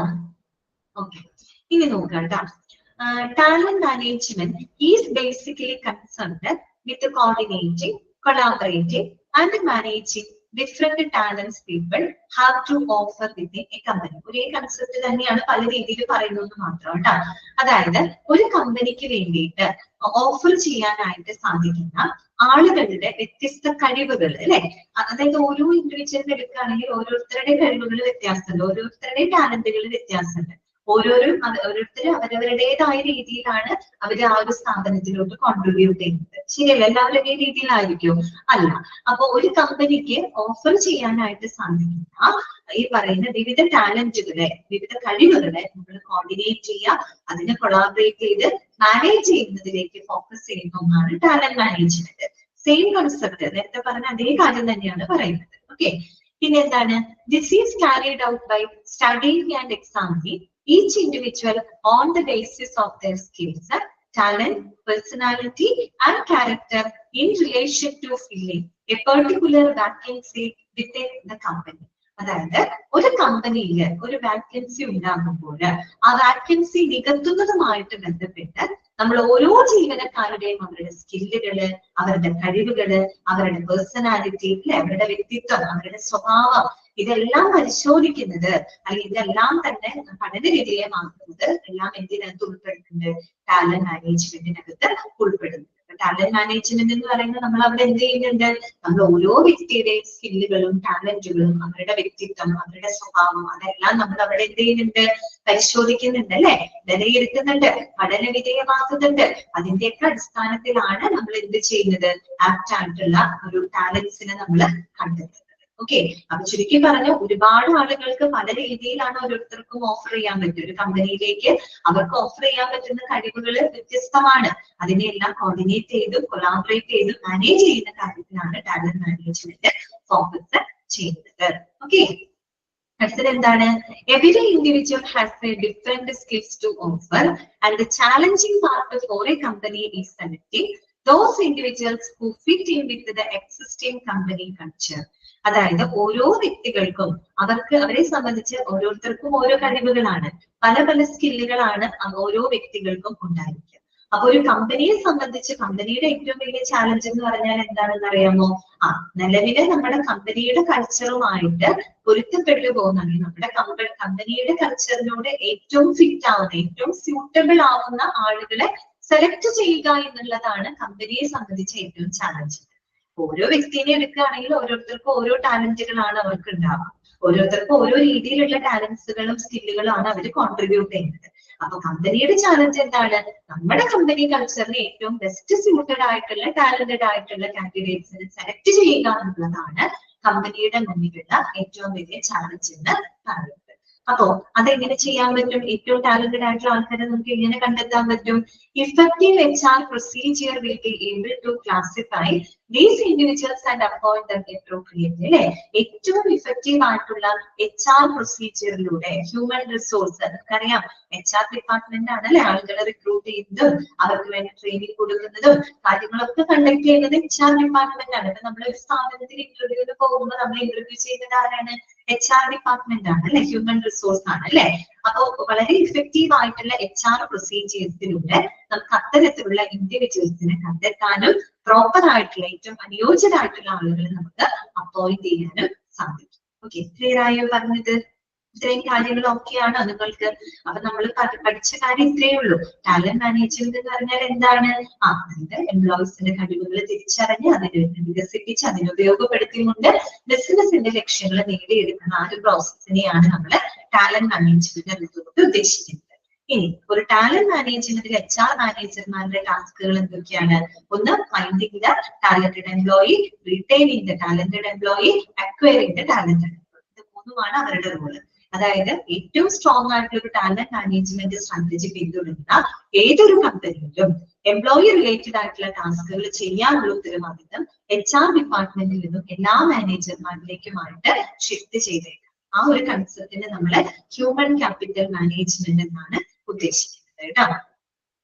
ഓക്കെ, ഇനി നോക്കാം കേട്ടോ. Talent management is basically concerned with coordinating, collaborating, and managing different talents people have to offer within a company. ഒരേ കൺസെപ്റ്റ് തന്നെയാണ് പല രീതിയിൽ പറയുന്നത് മാത്രം കേട്ടോ. അതായത് ഒരു കമ്പനിക്ക് വേണ്ടിയിട്ട് ഓഫർ ചെയ്യാനായിട്ട് സാധിക്കുന്ന ആളുകളുടെ വ്യത്യസ്ത കഴിവുകൾ അല്ലെ? അതായത് ഓരോ ഇൻഡിവിജ്വലിനെ എടുക്കുകയാണെങ്കിൽ ഓരോരുത്തരുടെ കഴിവുകൾ വ്യത്യാസമുണ്ട്, ഓരോരുത്തരുടെ ടാലന്റുകൾ വ്യത്യാസമുണ്ട്. ഓരോരുത്തരും അവരവരുടേതായ രീതിയിലാണ് അവർ ആ ഒരു സ്ഥാപനത്തിലോട്ട് കോൺട്രിബ്യൂട്ട് ചെയ്യുന്നത്. ശരിയല്ല? എല്ലാവരും ഒരേ രീതിയിലായിരിക്കും? അല്ല. അപ്പൊ ഒരു കമ്പനിക്ക് ഓഫർ ചെയ്യാനായിട്ട് സാധിക്കുന്ന ഈ പറയുന്ന വിവിധ ടാലന്റുകളെ, വിവിധ കഴിവുകളെ നമ്മൾ കോർഡിനേറ്റ് ചെയ്യുക, അതിനെ കൊളാബറേറ്റ് ചെയ്ത് മാനേജ് ചെയ്യുന്നതിലേക്ക് ഫോക്കസ് ചെയ്യുന്ന ഒന്നാണ് ടാലന്റ് മാനേജ്മെന്റ്. സെയിം കൺസെപ്റ്റ് നേരത്തെ പറഞ്ഞ അതേ കാര്യം തന്നെയാണ് പറയുന്നത്. ഓക്കെ, പിന്നെ എന്താണ്? This is carried out by studying and examining each individual on the basis of their skills, talent, personality, and character in relation to filling a particular vacancy within the company. അതായത് ഒരു കമ്പനിയിൽ ഒരു vacancy ഉണ്ടാകുമ്പോൾ ആ vacancy നികത്തുന്നതുമായിട്ട് ബന്ധപ്പെട്ട് നമ്മൾ ഓരോ ജീവനക്കാരുടെയും അവരുടെ സ്കില്ലുകള്, അവരുടെ കഴിവുകള്, അവരുടെ പേഴ്സണാലിറ്റി, അവരുടെ വ്യക്തിത്വം, അവരുടെ സ്വഭാവം, ഇതെല്ലാം പരിശോധിക്കുന്നത് അല്ലെങ്കിൽ ഇതെല്ലാം തന്നെ പഠന വിധേയമാക്കുന്നത് എല്ലാം എന്തിനകത്ത് ഉൾപ്പെടുന്നുണ്ട്? ടാലന്റ് മാനേജ്മെന്റിനകത്ത് ഉൾപ്പെടുന്നുണ്ട്. ടാലന്റ് മാനേജ്മെന്റ് എന്ന് പറയുന്നത് നമ്മൾ അവിടെ എന്ത് ചെയ്യുന്നുണ്ട്? നമ്മൾ ഓരോ വ്യക്തിയുടെയും സ്കില്ലുകളും ടാലന്റുകളും അവരുടെ വ്യക്തിത്വം, അവരുടെ സ്വഭാവം, അതെല്ലാം നമ്മൾ അവിടെ എന്ത് ചെയ്യുന്നുണ്ട്? പരിശോധിക്കുന്നുണ്ട് അല്ലെ? വിലയിരുത്തുന്നുണ്ട്, പഠന വിധേയമാക്കുന്നുണ്ട്. അതിന്റെയൊക്കെ അടിസ്ഥാനത്തിലാണ് നമ്മൾ എന്ത് ചെയ്യുന്നത്? ആപ്റ്റ് ആയിട്ടുള്ള ഒരു ടാലന്റ്സിനെ നമ്മൾ കണ്ടെത്തുന്നത്. ഓക്കെ, അപ്പൊ ചുരുക്കി പറഞ്ഞ ഒരുപാട് ആളുകൾക്ക് പല രീതിയിലാണ് ഓരോരുത്തർക്കും ഓഫർ ചെയ്യാൻ പറ്റും. ഒരു കമ്പനിയിലേക്ക് അവർക്ക് ഓഫർ ചെയ്യാൻ പറ്റുന്ന കഴിവുകൾ വ്യത്യസ്തമാണ്. അതിനെല്ലാം കോർഡിനേറ്റ് ചെയ്തും കൊളാബറേറ്റ് ചെയ്തും മാനേജ് ചെയ്യുന്ന കാര്യത്തിലാണ് ടാലന്റ് മാനേജ്മെന്റ് ഫോക്കസ് ചെയ്യുന്നത്. ഓക്കെ, അടുത്തത് എന്താണ്? Every individual has a different skills to offer and the challenging part for a company is selecting those individuals who fit in with the existing company culture. അതായത് ഓരോ വ്യക്തികൾക്കും അവരെ സംബന്ധിച്ച് ഓരോരുത്തർക്കും ഓരോ കഴിവുകളാണ്, പല പല സ്കില്ലുകളാണ് ഓരോ വ്യക്തികൾക്കും ഉണ്ടായിരിക്കുക. അപ്പൊ ഒരു കമ്പനിയെ സംബന്ധിച്ച് കമ്പനിയുടെ ഏറ്റവും വലിയ ചാലഞ്ച് എന്ന് പറഞ്ഞാൽ എന്താണെന്ന് അറിയാമോ? നിലവിലെ നമ്മുടെ കമ്പനിയുടെ കൾച്ചറുമായിട്ട് പൊരുത്തപ്പെട്ടു പോകുന്ന, നമ്മുടെ കമ്പനിയുടെ കൾച്ചറിനോട് ഏറ്റവും ഫിറ്റ് ആവുന്ന, ഏറ്റവും സ്യൂട്ടബിൾ ആവുന്ന ആളുകളെ സെലക്ട് ചെയ്യുക എന്നുള്ളതാണ് കമ്പനിയെ സംബന്ധിച്ച് ഏറ്റവും ചാലഞ്ച്. ഓരോ വ്യക്തിനെ എടുക്കുകയാണെങ്കിൽ ഓരോരുത്തർക്കും ഓരോ ടാലന്റുകളാണ് അവർക്ക് ഉണ്ടാവുക. ഓരോരുത്തർക്കും ഓരോ രീതിയിലുള്ള ടാലൻസുകളും സ്കില്ലുകളും ആണ് അവർ കോൺട്രിബ്യൂട്ട് ചെയ്യുന്നത്. അപ്പൊ കമ്പനിയുടെ ചാലഞ്ച് എന്താണ്? നമ്മുടെ കമ്പനി കൾച്ചറിന് ഏറ്റവും ബെസ്റ്റ് സ്യൂട്ടഡ് ആയിട്ടുള്ള ടാലന്റഡ് ആയിട്ടുള്ള കാൻഡിഡേറ്റ്സിനെ സെലക്ട് ചെയ്യുക എന്നുള്ളതാണ് കമ്പനിയുടെ മുന്നിലുള്ള ഏറ്റവും വലിയ ചാലഞ്ച് എന്ന് പറയുന്നത്. അപ്പോ അതെങ്ങനെ ചെയ്യാൻ പറ്റും? ഏറ്റവും ടാലന്റഡ് ആയിട്ടുള്ള ആൾക്കാരെ നമുക്ക് എങ്ങനെ കണ്ടെത്താൻ പറ്റും? Effective HR procedure will be able to classify these individuals and appoint them appropriately. അല്ലെ? ഏറ്റവും ഇഫക്റ്റീവ് ആയിട്ടുള്ള HR പ്രൊസീജിയറിലൂടെ ഹ്യൂമൻ റിസോഴ്സ്, നമുക്കറിയാം HR ഡിപ്പാർട്ട്മെന്റ് ആണ് അല്ലെ ആളുകളെ റിക്രൂട്ട് ചെയ്യുന്നതും അവർക്ക് വേണ്ടി ട്രെയിനിങ് കൊടുക്കുന്നതും കാര്യങ്ങളൊക്കെ കണ്ടക്ട് ചെയ്യുന്നത് HR ഡിപ്പാർട്ട്മെന്റ് ആണ്. ഇപ്പൊ നമ്മളൊരു സ്ഥാപനത്തിൽ ഇന്റർവ്യൂവിന് പോകുമ്പോൾ നമ്മൾ ഇന്റർവ്യൂ ചെയ്യുന്നത് ആരാണ്? HR ഡിപ്പാർട്ട്മെന്റ് ആണ് അല്ലെ? ഹ്യൂമൻ റിസോഴ്സ് ആണ് അല്ലെ? അപ്പൊ വളരെ ഇഫക്റ്റീവ് ആയിട്ടുള്ള HR പ്രൊസീജിയേഴ്സിലൂടെ നമുക്ക് അത്തരത്തിലുള്ള ഇൻഡിവിജ്വൽസിനെ കണ്ടെത്താനും പ്രോപ്പർ ആയിട്ടുള്ള ഏറ്റവും അനുയോജ്യരായിട്ടുള്ള ആളുകളെ നമുക്ക് അപ്പോയിന്റ് ചെയ്യാനും സാധിക്കും. ഓക്കെ, ക്ലിയർ ആയോ പറഞ്ഞത്? ഇത്രയും കാര്യങ്ങളൊക്കെയാണോ നിങ്ങൾക്ക്? അപ്പൊ നമ്മൾ പഠിച്ച കാര്യം ഇത്രയേ ഉള്ളൂ. ടാലന്റ് മാനേജ്മെന്റ് എന്ന് പറഞ്ഞാൽ എന്താണ്? അതായത് എംപ്ലോയീസിന്റെ കഴിവുകൾ തിരിച്ചറിഞ്ഞ് അതിനെ വികസിപ്പിച്ച് അതിനെ ഉപയോഗപ്പെടുത്തിക്കൊണ്ട് ബിസിനസിന്റെ ലക്ഷ്യങ്ങൾ നേടിയെടുക്കുന്ന ആ ഒരു പ്രോസസ്സിനെയാണ് നമ്മൾ ടാലന്റ് മാനേജ്മെന്റ് എന്നതുകൊണ്ട് ഉദ്ദേശിക്കുന്നത്. ഇനി ഒരു ടാലന്റ് മാനേജ്മെന്റിൽ HR മാനേജർമാരുടെ ടാസ്കുകൾ എന്തൊക്കെയാണ്? ഒന്ന്, finding the talented employee, retaining the talented employee, acquiring the talented employee. ഇത് മൂന്നുമാണ് അവരുടെ റോള്. അതായത് ഏറ്റവും സ്ട്രോങ് ആയിട്ടുള്ള ഒരു ടാലന്റ് മാനേജ്മെന്റ് സ്ട്രാറ്റജി പിന്തുടരുന്ന ഏതൊരു കമ്പനിയിലും എംപ്ലോയി റിലേറ്റഡ് ആയിട്ടുള്ള ടാസ്കുകൾ ചെയ്യാനുള്ള ഉത്തരവാദിത്തം HR ഡിപ്പാർട്ട്മെന്റിൽ നിന്നും എല്ലാ മാനേജർമാരിലേക്കുമായിട്ട് ഷിഫ്റ്റ് ചെയ്തേക്കാം. ആ ഒരു കൺസെപ്റ്റിനെ നമ്മള് ഹ്യൂമൻ ക്യാപിറ്റൽ മാനേജ്മെന്റ് എന്നാണ് ഉദ്ദേശിക്കുന്നത് കേട്ടോ.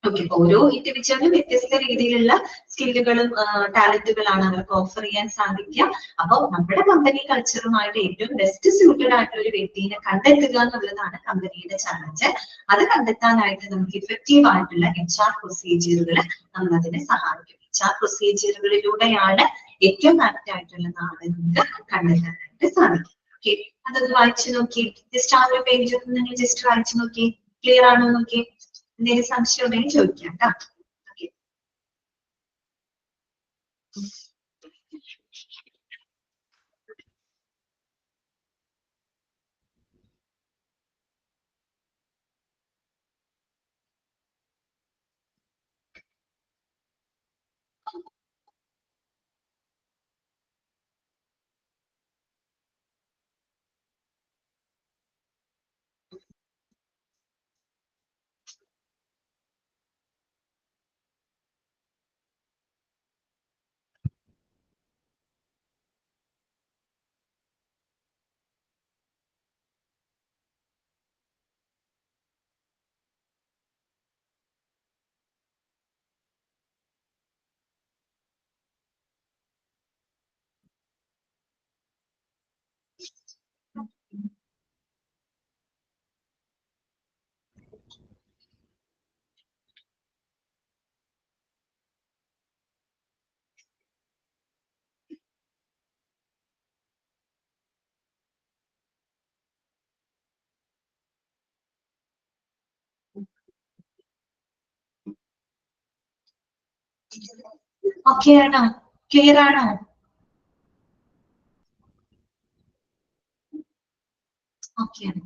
ഓക്കെ, ഓരോ ഇൻഡിവിജ്വലും വ്യത്യസ്ത രീതിയിലുള്ള സ്കില്ലുകളും ടാലന്റുകളാണ് അവർക്ക് ഓഫർ ചെയ്യാൻ സാധിക്കുക. അപ്പോൾ നമ്മുടെ കമ്പനി കൾച്ചറുമായിട്ട് ഏറ്റവും ബെസ്റ്റ് സ്യൂട്ടഡ് ആയിട്ടുള്ള ഒരു വ്യക്തിയെ കണ്ടെത്തുക എന്നുള്ളതാണ് കമ്പനിയുടെ ചാലഞ്ച്. അത് കണ്ടെത്താനായിട്ട് നമുക്ക് ഇഫക്റ്റീവ് ആയിട്ടുള്ള HR പ്രൊസീജിയറുകൾ നമ്മൾ അതിനെ സഹായിക്കും. HR പ്രൊസീജിയറുകളിലൂടെയാണ് ഏറ്റവും ആപ്റ്റ് ആയിട്ടുള്ള നാളെ നമുക്ക് കണ്ടെത്താനായിട്ട് സാധിക്കും. ഓക്കെ, അതൊന്ന് വായിച്ചു നോക്കി. ജസ്റ്റ് ആ ഒരു പേജ് ഒന്ന് നിങ്ങൾ ജസ്റ്റ് വായിച്ചു നോക്കി. ക്ലിയർ ആണോ നോക്കി? എന്തെങ്കിലും സംശയം ഉണ്ടെങ്കിൽ ചോദിക്കാം കേട്ടോ. ഓക്കെ ആണോ? ക്ലിയർ ആണോ? ഓക്കെ ആണ്.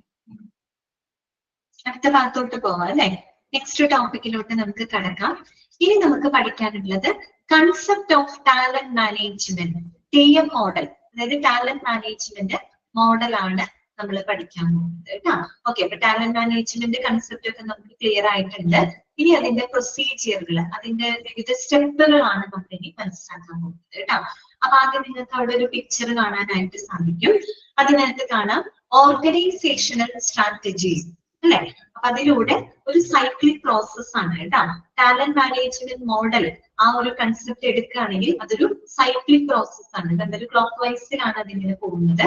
അടുത്ത ഭാഗത്തോട്ട് പോവാം അല്ലെ? നെക്സ്റ്റ് ടോപ്പിക്കിലോട്ട് നമുക്ക് കടക്കാം. ഇനി നമുക്ക് പഠിക്കാനുള്ളത് concept of talent management, TM model. അതായത് ടാലന്റ് മാനേജ്മെന്റ് മോഡലാണ് നമ്മൾ പഠിക്കാൻ പോകുന്നത് കേട്ടോ. ഓക്കെ, അപ്പൊ ടാലന്റ് മാനേജ്മെന്റ് കൺസെപ്റ്റ് ഒക്കെ നമുക്ക് ക്ലിയർ ആയിട്ടുണ്ട്. ഇനി അതിന്റെ പ്രൊസീജിയറുകൾ, അതിന്റെ വിവിധ സ്റ്റെപ്പുകളാണ് നമ്മൾ ഇനി മനസ്സിലാക്കാൻ പോകുന്നത് കേട്ടോ. അപ്പൊ ആദ്യം നിങ്ങൾക്ക് അവിടെ ഒരു പിക്ചർ കാണാനായിട്ട് സാധിക്കും. അതിനകത്ത് കാണാം ഓർഗനൈസേഷണൽ സ്ട്രാറ്റജീസ് അല്ലെ? അപ്പൊ അതിലൂടെ ഒരു സൈക്ലിക് പ്രോസസ് ആണ് കേട്ടോ. ടാലന്റ് മാനേജ്മെന്റ് മോഡൽ ആ ഒരു കൺസെപ്റ്റ് എടുക്കുകയാണെങ്കിൽ അതൊരു സൈക്ലിക് പ്രോസസ് ആണ്. അതൊരു ക്ലോക്ക് വൈസിലാണ് അതിങ്ങനെ പോകുന്നത്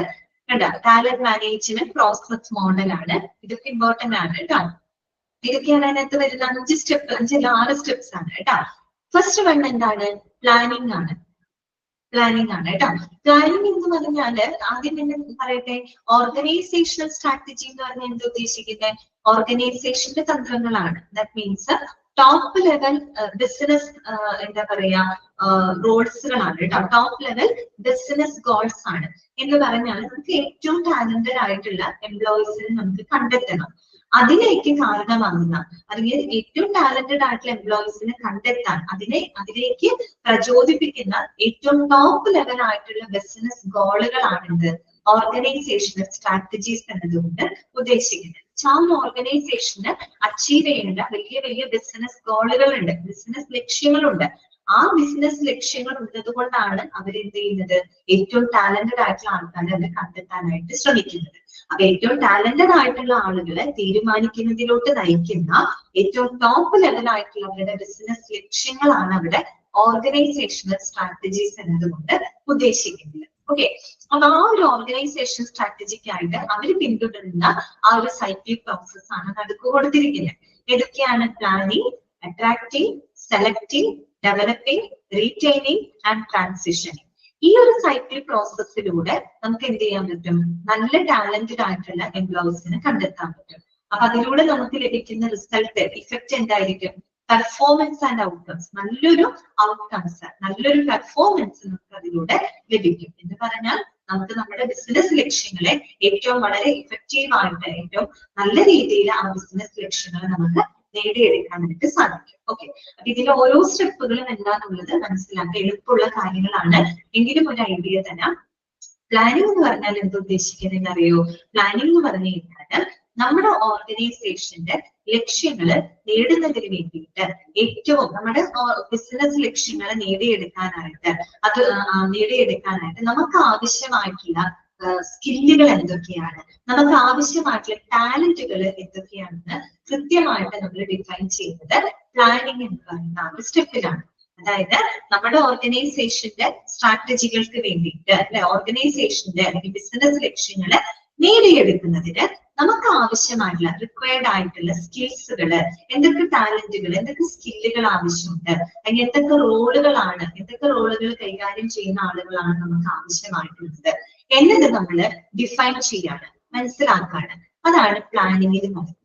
കേട്ടോ. ടാലന്റ് മാനേജ്മെന്റ് പ്രോസസ് മോഡലാണ്. ഇതൊക്കെ ഇമ്പോർട്ടന്റ് ആണ് കേട്ടോ. ഇതൊക്കെയാണ് അതിനകത്ത് വരുന്ന 5 സ്റ്റെപ്പ്, 6 സ്റ്റെപ്സ് ആണ് കേട്ടോ. ഫസ്റ്റ് വൺ എന്താണ്? പ്ലാനിങ് ആണ്. പ്ലാനിങ് ആണ് കേട്ടോ. പ്ലാനിങ് എന്ന് പറഞ്ഞാല് ആദ്യം തന്നെ പറയട്ടെ, ഓർഗനൈസേഷണൽ സ്ട്രാറ്റജി എന്ന് പറഞ്ഞാൽ എന്താ ഉദ്ദേശിക്കുന്നത്? ഓർഗനൈസേഷന്റെ തന്ത്രങ്ങളാണ്. That means top level business എന്താ പറയാ ഗോൾസുകളാണ് കേട്ടോ. ടോപ്പ് ലെവൽ ബിസിനസ് ഗോൾസ് ആണ് എന്ന് പറഞ്ഞാൽ നമുക്ക് ഏറ്റവും ടാലന്റഡ് ആയിട്ടുള്ള എംപ്ലോയീസിനെ നമുക്ക് കണ്ടെത്തണം. അതിലേക്ക് കാരണമാകുന്ന അല്ലെങ്കിൽ ഏറ്റവും ടാലന്റഡ് ആയിട്ടുള്ള എംപ്ലോയീസിനെ കണ്ടെത്താൻ അതിലേക്ക് പ്രചോദിപ്പിക്കുന്ന ഏറ്റവും ടോപ്പ് ലെവൽ ആയിട്ടുള്ള ബിസിനസ് ഗോളുകളാണിത് ഓർഗനൈസേഷണൽ സ്ട്രാറ്റജീസ് എന്നതുകൊണ്ട് ഉദ്ദേശിക്കുന്നത്. ആ ഓർഗനൈസേഷന് അച്ചീവ് ചെയ്യേണ്ട വലിയ വലിയ ബിസിനസ് ഗോളുകളുണ്ട്, ബിസിനസ് ലക്ഷ്യങ്ങളുണ്ട്. ആ ബിസിനസ് ലക്ഷ്യങ്ങൾ ഉള്ളത് കൊണ്ടാണ് അവരെന്ത് ചെയ്യുന്നത്? ഏറ്റവും ടാലന്റഡ് ആയിട്ടുള്ള ആൾക്കാരെ അവരെ കണ്ടെത്താനായിട്ട് ശ്രമിക്കുന്നത്. അപ്പൊ ഏറ്റവും ടാലന്റഡ് ആയിട്ടുള്ള ആളുകളെ തീരുമാനിക്കുന്നതിലോട്ട് നയിക്കുന്ന ഏറ്റവും ടോപ്പ് ലെവൽ ആയിട്ടുള്ള അവരുടെ ബിസിനസ് ലക്ഷ്യങ്ങളാണ് അവിടെ ഓർഗനൈസേഷണൽ സ്ട്രാറ്റജീസ് എന്നതുകൊണ്ട് ഉദ്ദേശിക്കുന്നത്. ഓക്കെ, അപ്പൊ ആ ഒരു ഓർഗനൈസേഷൻ സ്ട്രാറ്റജിക്കായിട്ട് അവർ പിന്തുടരുന്ന ആ ഒരു സൈക്ലിക് പ്രോസസ് ആണ് നടുക്ക് കൊടുത്തിരിക്കുന്നത്. ഏതൊക്കെയാണ്? Planning, attracting, selecting, developing, retaining and transitioning. ഈ ഒരു സൈക്കിൾ പ്രോസസ്സിലൂടെ നമുക്ക് എന്ത് ചെയ്യാൻ പറ്റും? നല്ല ടാലന്റഡ് ആയിട്ടുള്ള എംപ്ലോയീസിനെ കണ്ടെത്താൻ പറ്റും. അപ്പൊ അതിലൂടെ നമുക്ക് ലഭിക്കുന്ന റിസൾട്ട് ഇഫക്റ്റ് എന്തായിരിക്കും? Performance and outcomes. നല്ലൊരു ഔട്ട്കംസ്, നല്ലൊരു പെർഫോമൻസ് നമുക്ക് അതിലൂടെ ലഭിക്കും. എന്ന് പറഞ്ഞാൽ നമുക്ക് നമ്മുടെ ബിസിനസ് ലക്ഷ്യങ്ങളെ ഏറ്റവും വളരെ ഇഫക്റ്റീവ് ആയിട്ട് ഏറ്റവും നല്ല രീതിയിൽ ആ ബിസിനസ് ലക്ഷ്യങ്ങളെ നമുക്ക് നേടിയെടുക്കാനായിട്ട് സാധിക്കും. ഓക്കെ, അപ്പൊ ഇതിലെ ഓരോ സ്റ്റെപ്പുകളും എന്താണെന്നുള്ളത് മനസ്സിലാക്കി എളുപ്പമുള്ള കാര്യങ്ങളാണ്. എങ്കിലും ഒരു ഐഡിയ തരാം. പ്ലാനിംഗ് എന്ന് പറഞ്ഞാൽ എന്താ ഉദ്ദേശിക്കുന്നത് അറിയോ? പ്ലാനിംഗ് എന്ന് പറഞ്ഞു കഴിഞ്ഞാൽ നമ്മുടെ ഓർഗനൈസേഷന്റെ ലക്ഷ്യങ്ങള് നേടുന്നതിന് വേണ്ടിയിട്ട് ഏറ്റവും നമ്മുടെ ബിസിനസ് ലക്ഷ്യങ്ങളെ നേടിയെടുക്കാനായിട്ട് നമുക്ക് ആവശ്യമായിട്ടുള്ള സ്കില്ലുകൾ എന്തൊക്കെയാണ്, നമുക്ക് ആവശ്യമായിട്ടുള്ള ടാലന്റുകൾ എന്തൊക്കെയാണെന്ന് കൃത്യമായിട്ട് നമ്മൾ ഡിഫൈൻ ചെയ്യുന്നത് പ്ലാനിങ് എന്ന് പറയുന്ന ആ ഒരു സ്റ്റെപ്പിലാണ്. അതായത് നമ്മുടെ ഓർഗനൈസേഷന്റെ സ്ട്രാറ്റജികൾക്ക് വേണ്ടിയിട്ട് അല്ലെ, ഓർഗനൈസേഷന്റെ അല്ലെങ്കിൽ ബിസിനസ് ലക്ഷ്യങ്ങള് നേടിയെടുക്കുന്നതിന് നമുക്ക് ആവശ്യമായിട്ടുള്ള റിക്വയർഡ് ആയിട്ടുള്ള സ്കിൽസുകള്, എന്തൊക്കെ ടാലന്റുകൾ, എന്തൊക്കെ സ്കില്ലുകൾ ആവശ്യമുണ്ട്, അല്ലെങ്കിൽ എന്തൊക്കെ റോളുകൾ കൈകാര്യം ചെയ്യുന്ന ആളുകളാണ് നമുക്ക് ആവശ്യമായിട്ടുള്ളത് എന്നത് നമ്മൾ ഡിഫൈൻ ചെയ്യാണ്, മനസ്സിലാക്കാണ്. അതാണ് പ്ലാനിങ്ങിൽ നടക്കുന്നത്.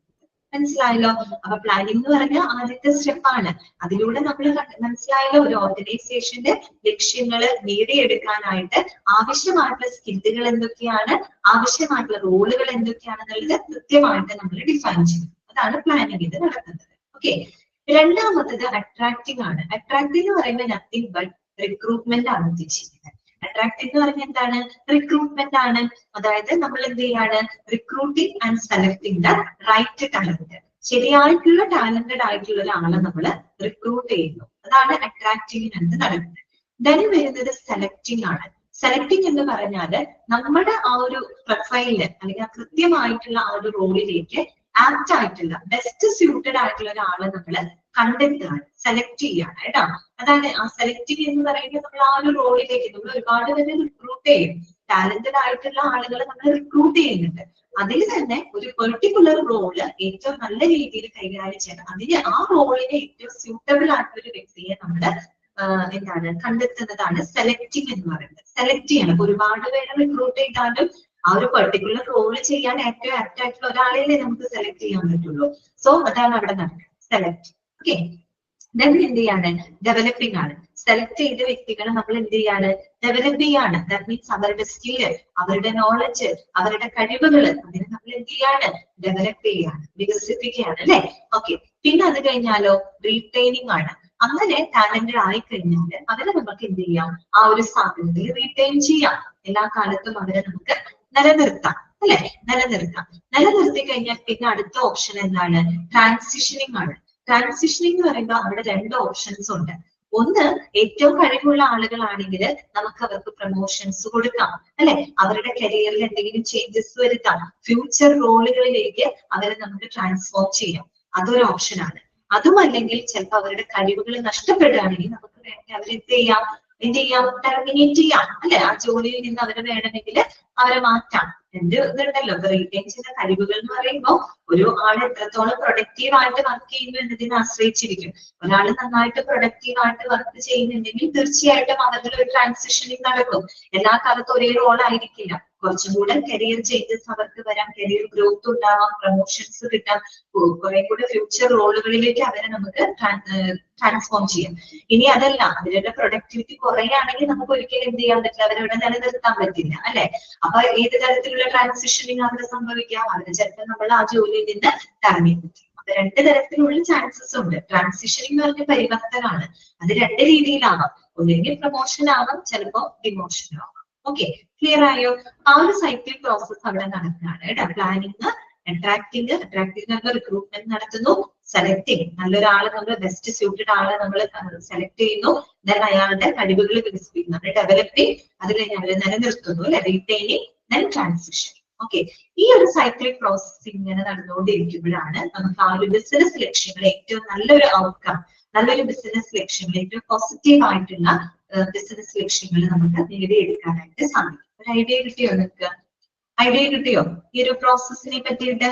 മനസ്സിലായല്ലോ? അപ്പൊ പ്ലാനിംഗ് എന്ന് പറഞ്ഞാൽ ആദ്യത്തെ സ്റ്റെപ്പാണ്. അതിലൂടെ നമ്മൾ മനസ്സിലായല്ലോ ഒരു ഓർഗനൈസേഷന്റെ ലക്ഷ്യങ്ങള് നേടിയെടുക്കാനായിട്ട് ആവശ്യമായിട്ടുള്ള സ്കില്ലുകൾ എന്തൊക്കെയാണ്, ആവശ്യമായിട്ടുള്ള റോളുകൾ എന്തൊക്കെയാണെന്നുള്ളത് കൃത്യമായിട്ട് നമ്മൾ ഡിഫൈൻ ചെയ്യും. അതാണ് പ്ലാനിങ്ങിൽ നടക്കുന്നത്. ഓക്കെ, രണ്ടാമത്തത് അട്രാക്റ്റിംഗ് ആണ്. അട്രാക്റ്റിംഗ് എന്ന് പറയുമ്പോൾ നത്തിങ് ബട്ട് റിക്രൂട്ട്മെന്റ് ആണ് ഉദ്ദേശിക്കുന്നത്. അട്രാക്റ്റിംഗ് എന്ന് പറഞ്ഞാൽ എന്താണ്? റിക്രൂട്ട്മെന്റ് ആണ്. അതായത് നമ്മൾ എന്ത് ചെയ്യാണ്? Recruiting and selecting the right talent. ശരിയായിട്ടുള്ള ടാലന്റഡ് ആയിട്ടുള്ള ഒരാളെ നമ്മൾ റിക്രൂട്ട് ചെയ്യുന്നു. അതാണ് അട്രാക്റ്റിംഗിനകത്ത് നടക്കുന്നത്. ദെൻ വരുന്നത് സെലക്ടിംഗ് ആണ്. സെലക്ടിംഗ് എന്ന് പറഞ്ഞാല് നമ്മുടെ ആ ഒരു പ്രൊഫൈലില് അല്ലെങ്കിൽ കൃത്യമായിട്ടുള്ള ആ ഒരു റോളിലേക്ക് ആപ്റ്റ് ആയിട്ടുള്ള ബെസ്റ്റ് സ്യൂട്ടഡ് ആയിട്ടുള്ള ഒരാളെ നമ്മൾ കണ്ടെത്തുകയാണ്, സെലക്ട് ചെയ്യാണ് കേട്ടോ. അതാണ് ആ സെലക്ടിങ് എന്ന് പറയുന്നത്. നമ്മൾ ആ ഒരു റോളിലേക്ക് നമ്മൾ ഒരുപാട് പേരെ റിക്രൂട്ട് ചെയ്യും, ടാലന്റഡ് ആയിട്ടുള്ള ആളുകളെ നമ്മൾ റിക്രൂട്ട് ചെയ്യുന്നുണ്ട്. അതിൽ തന്നെ ഒരു പെർട്ടിക്കുലർ റോള് ഏറ്റവും നല്ല രീതിയിൽ കൈകാര്യം ചെയ്യണം, അതിന് ആ റോളിന് ഏറ്റവും സ്യൂട്ടബിൾ ആയിട്ടുള്ള ഒരു വ്യക്തിയെ നമ്മൾ കണ്ടെത്തുന്നതാണ് സെലക്ടിങ് എന്ന് പറയുന്നത്. സെലക്ട് ചെയ്യണം. ഒരുപാട് പേരെ റിക്രൂട്ട് ചെയ്താലും ആ ഒരു പെർട്ടിക്കുലർ റോള് ചെയ്യാൻ ഏറ്റവും ആപ്റ്റ് ആയിട്ടുള്ള ഒരാളെ നമുക്ക് സെലക്ട് ചെയ്യാൻ പറ്റുള്ളൂ. സോ അതാണ് അവിടെ നടക്കുന്നത്, സെലക്ട്. ഓക്കെ, ദെൻ എന്ത് ചെയ്യാണ്? ഡെവലപ്പിംഗ് ആണ്. സെലക്ട് ചെയ്ത വ്യക്തികളെ നമ്മൾ എന്ത് ചെയ്യാണ്? ഡെവലപ്പ് ചെയ്യാണ്. ദാറ്റ് മീൻസ് അവരുടെ സ്കില്ല്, അവരുടെ നോളജ്, അവരുടെ കഴിവുകൾ അതിനെ നമ്മൾ എന്ത് ചെയ്യാണ്? ഡെവലപ്പ് ചെയ്യാണ്, വികസിപ്പിക്കുകയാണ് അല്ലെ. ഓക്കെ, പിന്നെ അത് കഴിഞ്ഞാലോ റീറ്റെയിനിങ് ആണ്. അങ്ങനെ ടാലന്റഡ് ആയി കഴിഞ്ഞാൽ അവരെ നമുക്ക് എന്ത് ചെയ്യാം? ആ ഒരു സ്ഥാപനത്തിൽ റീറ്റെയിൻ ചെയ്യാം. എല്ലാ കാലത്തും അവരെ നമുക്ക് നിലനിർത്താം അല്ലെ, നിലനിർത്തി കഴിഞ്ഞാൽ പിന്നെ അടുത്ത ഓപ്ഷൻ എന്താണ്? ട്രാൻസിഷനിങ് ആണ്. ട്രാൻസിഷനിങ് എന്ന് പറയുമ്പോൾ അവിടെ രണ്ട് ഓപ്ഷൻസ് ഉണ്ട്. ഒന്ന്, ഏറ്റവും കഴിവുള്ള ആളുകളാണെങ്കിൽ നമുക്ക് അവർക്ക് പ്രൊമോഷൻസ് കൊടുക്കാം അല്ലെ, അവരുടെ കരിയറിൽ എന്തെങ്കിലും ചേഞ്ചസ് വരുത്താം, ഫ്യൂച്ചർ റോളുകളിലേക്ക് അവരെ നമുക്ക് ട്രാൻസ്ഫോം ചെയ്യാം. അതൊരു ഓപ്ഷനാണ്. അതുമല്ലെങ്കിൽ ചിലപ്പോൾ അവരുടെ കഴിവുകൾ നഷ്ടപ്പെടുകയാണെങ്കിൽ നമുക്ക് വേണ്ടി അവരെന്ത് ചെയ്യാം? ടെർമിനേറ്റ് ചെയ്യാം അല്ലെ. ആ ജോലിയിൽ നിന്ന് അവരെ വേണമെങ്കിൽ അവരെ മാറ്റാം. ഇതുണ്ടല്ലോ റീറ്റെയിൻ ചെയ്യുന്ന കഴിവുകൾ എന്ന് പറയുമ്പോൾ ഒരു ആൾ എത്രത്തോളം പ്രൊഡക്റ്റീവ് ആയിട്ട് വർക്ക് ചെയ്യുന്നു എന്നതിനെ ആശ്രയിച്ചിരിക്കും. ഒരാൾ നന്നായിട്ട് പ്രൊഡക്റ്റീവ് ആയിട്ട് വർക്ക് ചെയ്യുന്നുണ്ടെങ്കിൽ തീർച്ചയായിട്ടും അവരുടെ ഒരു ട്രാൻസിഷനിങ് നടക്കും. എല്ലാ കാലത്തും ഒരേ റോൾ ആയിരിക്കില്ല. കുറച്ചും കൂടെ കരിയർ ചേഞ്ചസ് അവർക്ക് വരാം, കരിയർ ഗ്രോത്ത് ഉണ്ടാവാം, പ്രൊമോഷൻസ് കിട്ടാം, കുറെ കൂടെ ഫ്യൂച്ചർ റോളുകളിലേക്ക് അവരെ നമുക്ക് ട്രാൻസ്ഫോം ചെയ്യാം. ഇനി അതല്ല, അവരുടെ പ്രൊഡക്ടിവിറ്റി കുറയുകയാണെങ്കിൽ നമുക്ക് ഒരിക്കലും എന്ത് ചെയ്യാൻ പറ്റില്ല? അവരവിടെ നിലനിർത്താൻ പറ്റില്ല അല്ലെ. അപ്പൊ ഏത് തരത്തിലുള്ള ട്രാൻസിഷനിങ് അവിടെ സംഭവിക്കാം? അവര് ചിലപ്പോൾ നമ്മൾ ആ ജോലിയിൽ നിന്ന് ടെർമിനേറ്റ് ചെയ്യും. അപ്പൊ രണ്ട് തരത്തിലുള്ള ചാൻസസ് ഉണ്ട്. ട്രാൻസിഷനിങ് എന്ന് പറഞ്ഞ പരിവർത്തനമാണ്. അത് രണ്ട് രീതിയിലാവാം. ഒന്നെങ്കിൽ പ്രൊമോഷൻ ആവാം, ചിലപ്പോ ഡിമോഷൻ ആവാം. ഓക്കെ, ക്ലിയർ ആയോ? ആ ഒരു സൈക്കിൾ പ്രോസസ് അവിടെ നടക്കുകയാണ് കേട്ടോ. പ്ലാനിങ്, അട്രാക്ടിങ് റിക്രൂട്ട്മെന്റ് നടത്തുന്നു, സെലക്ടിങ് നല്ലൊരാളെ നമ്മൾ ബെസ്റ്റ് സ്യൂട്ടഡ് ആളെ നമ്മൾ സെലക്ട് ചെയ്യുന്നു, ദെൻ അയാളുടെ കഴിവുകൾ വികസിപ്പിക്കുന്നു, ഡെവലപ്പിംഗ്, അത് കഴിഞ്ഞ് അവരെ നിലനിർത്തുന്നു അല്ലെ, റീറ്റെയിനിങ്, ദെൻ ട്രാൻസിഷൻ. ഓക്കെ, ഈ ഒരു സൈക്കിൾ പ്രോസസ് ഇങ്ങനെ നടന്നുകൊണ്ടിരിക്കുമ്പോഴാണ് നമുക്ക് ആ ഒരു ബിസിനസ് ലക്ഷ്യങ്ങൾ ഏറ്റവും നല്ലൊരു ഔട്ട്കം, നല്ലൊരു ബിസിനസ് ലക്ഷ്യങ്ങൾ, ഏറ്റവും പോസിറ്റീവ് ആയിട്ടുള്ള ബിസിനസ് ലക്ഷ്യങ്ങൾ നമുക്ക് നേടിയെടുക്കാനായിട്ട് സാധിക്കും. ഒരു ഐഡിയ കിട്ടിയോ നിങ്ങൾക്ക്? ഐഡിയ കിട്ടിയോ ഈ ഒരു പ്രോസസ്സിനെ പറ്റിയിട്ട്?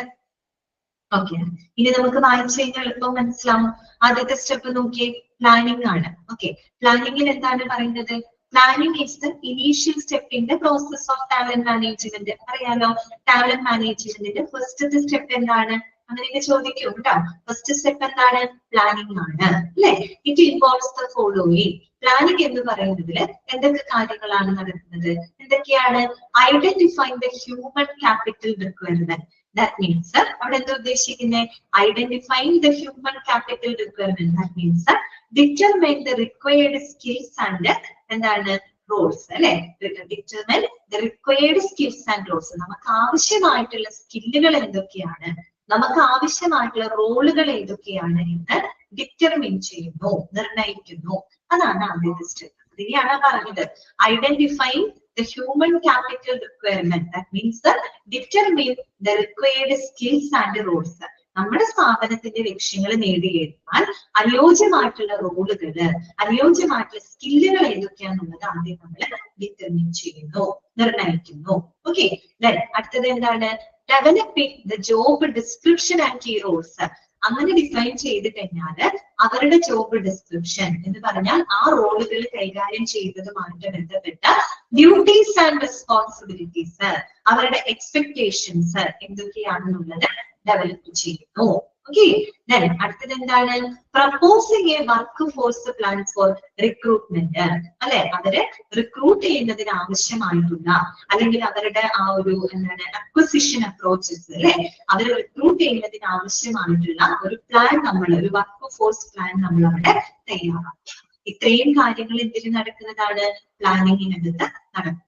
ഓക്കെ, ഇനി നമുക്ക് വായിച്ചു കഴിഞ്ഞാൽ എളുപ്പം മനസ്സിലാവും. ആദ്യത്തെ സ്റ്റെപ്പ് നോക്കിയേ, പ്ലാനിങ് ആണ്. ഓക്കെ, പ്ലാനിങ്ങിൽ എന്താണ് പറയുന്നത്? Planning is the initial step in the process of talent management. അറിയാലോ ടാലന്റ് മാനേജ്മെന്റിന്റെ ഫസ്റ്റ് സ്റ്റെപ്പ് എന്താണ്? അങ്ങനെയൊക്കെ ചോദിക്കും കേട്ടോ. ഫസ്റ്റ് സ്റ്റെപ്പ് എന്താണ്? പ്ലാനിംഗ് ആണ് അല്ലെ? It involves the following. Planning എന്ന് പറയുന്നതിൽ എന്തൊക്കെ കാര്യങ്ങളാണ് നടക്കുന്നത്? എന്തൊക്കെയാണ്? Identifying the human capital requirement. That means അവിടെ എന്താ ഉദ്ദേശിക്കുന്നത്? Identifying the human capital requirement. That means determine the required skills and എന്താണ് റോൾസ് അല്ലെ? Determine the required skills and roles. നമുക്ക് ആവശ്യമായിട്ടുള്ള സ്കില്ലുകൾ എന്തൊക്കെയാണ്, നമുക്ക് ആവശ്യമായിട്ടുള്ള റോളുകൾ ഏതൊക്കെയാണ് എന്ന് ഡിറ്റർമിൻ ചെയ്യുന്നു, നിർണയിക്കുന്നു. അതാണ് ആദ്യത്തെ സ്റ്റെപ്പ്. അതിനെയാണ് പറഞ്ഞത് identifying the human capital requirement. That means determine the required skills and roles. നമ്മുടെ സ്ഥാപനത്തിന്റെ ലക്ഷ്യങ്ങൾ നേടിയെടുക്കാൻ അനുയോജ്യമായിട്ടുള്ള റോളുകള്, അനുയോജ്യമായിട്ടുള്ള സ്കില്ലുകൾ ഏതൊക്കെയാണെന്നുള്ളത് ആദ്യം നമ്മൾ ഡിറ്റർമിൻ ചെയ്യുന്നു, നിർണയിക്കുന്നു. ഓക്കെ, അടുത്തത് എന്താണ്? Developing the job description and key roles. അങ്ങനെ ഡിഫൈൻ ചെയ്ത് കഴിഞ്ഞാല് അവരുടെ ജോബ് ഡിസ്ക്രിപ്ഷൻ എന്ന് പറഞ്ഞാൽ ആ റോളുകൾ കൈകാര്യം ചെയ്തതുമായിട്ട് ബന്ധപ്പെട്ട ഡ്യൂട്ടീസ് ആൻഡ് റെസ്പോൺസിബിലിറ്റീസ്, അവരുടെ എക്സ്പെക്ടേഷൻസ് എന്തൊക്കെയാണെന്നുള്ളത് ഡെവലപ്പ് ചെയ്യുന്നു. ഓക്കെ, അടുത്തത് എന്താണ്? Proposing A work force plan for recruitment അല്ലെ? അവരെ റിക്രൂട്ട് ചെയ്യുന്നതിന് ആവശ്യമായിട്ടുള്ള അല്ലെങ്കിൽ അവരുടെ ആ ഒരു എന്താണ് അക്വസിഷൻ അപ്രോച്ചസ് അല്ലെ, അവരെ റിക്രൂട്ട് ചെയ്യുന്നതിന് ആവശ്യമായിട്ടുള്ള ഒരു പ്ലാൻ, നമ്മൾ ഒരു വർക്ക് ഫോഴ്സ് പ്ലാൻ നമ്മൾ അവിടെ തയ്യാറാക്കും. ഇത്രയും കാര്യങ്ങൾ എന്തിന് നടക്കുന്നതാണ്? പ്ലാനിങ്ങിനകത്ത് നടക്കും.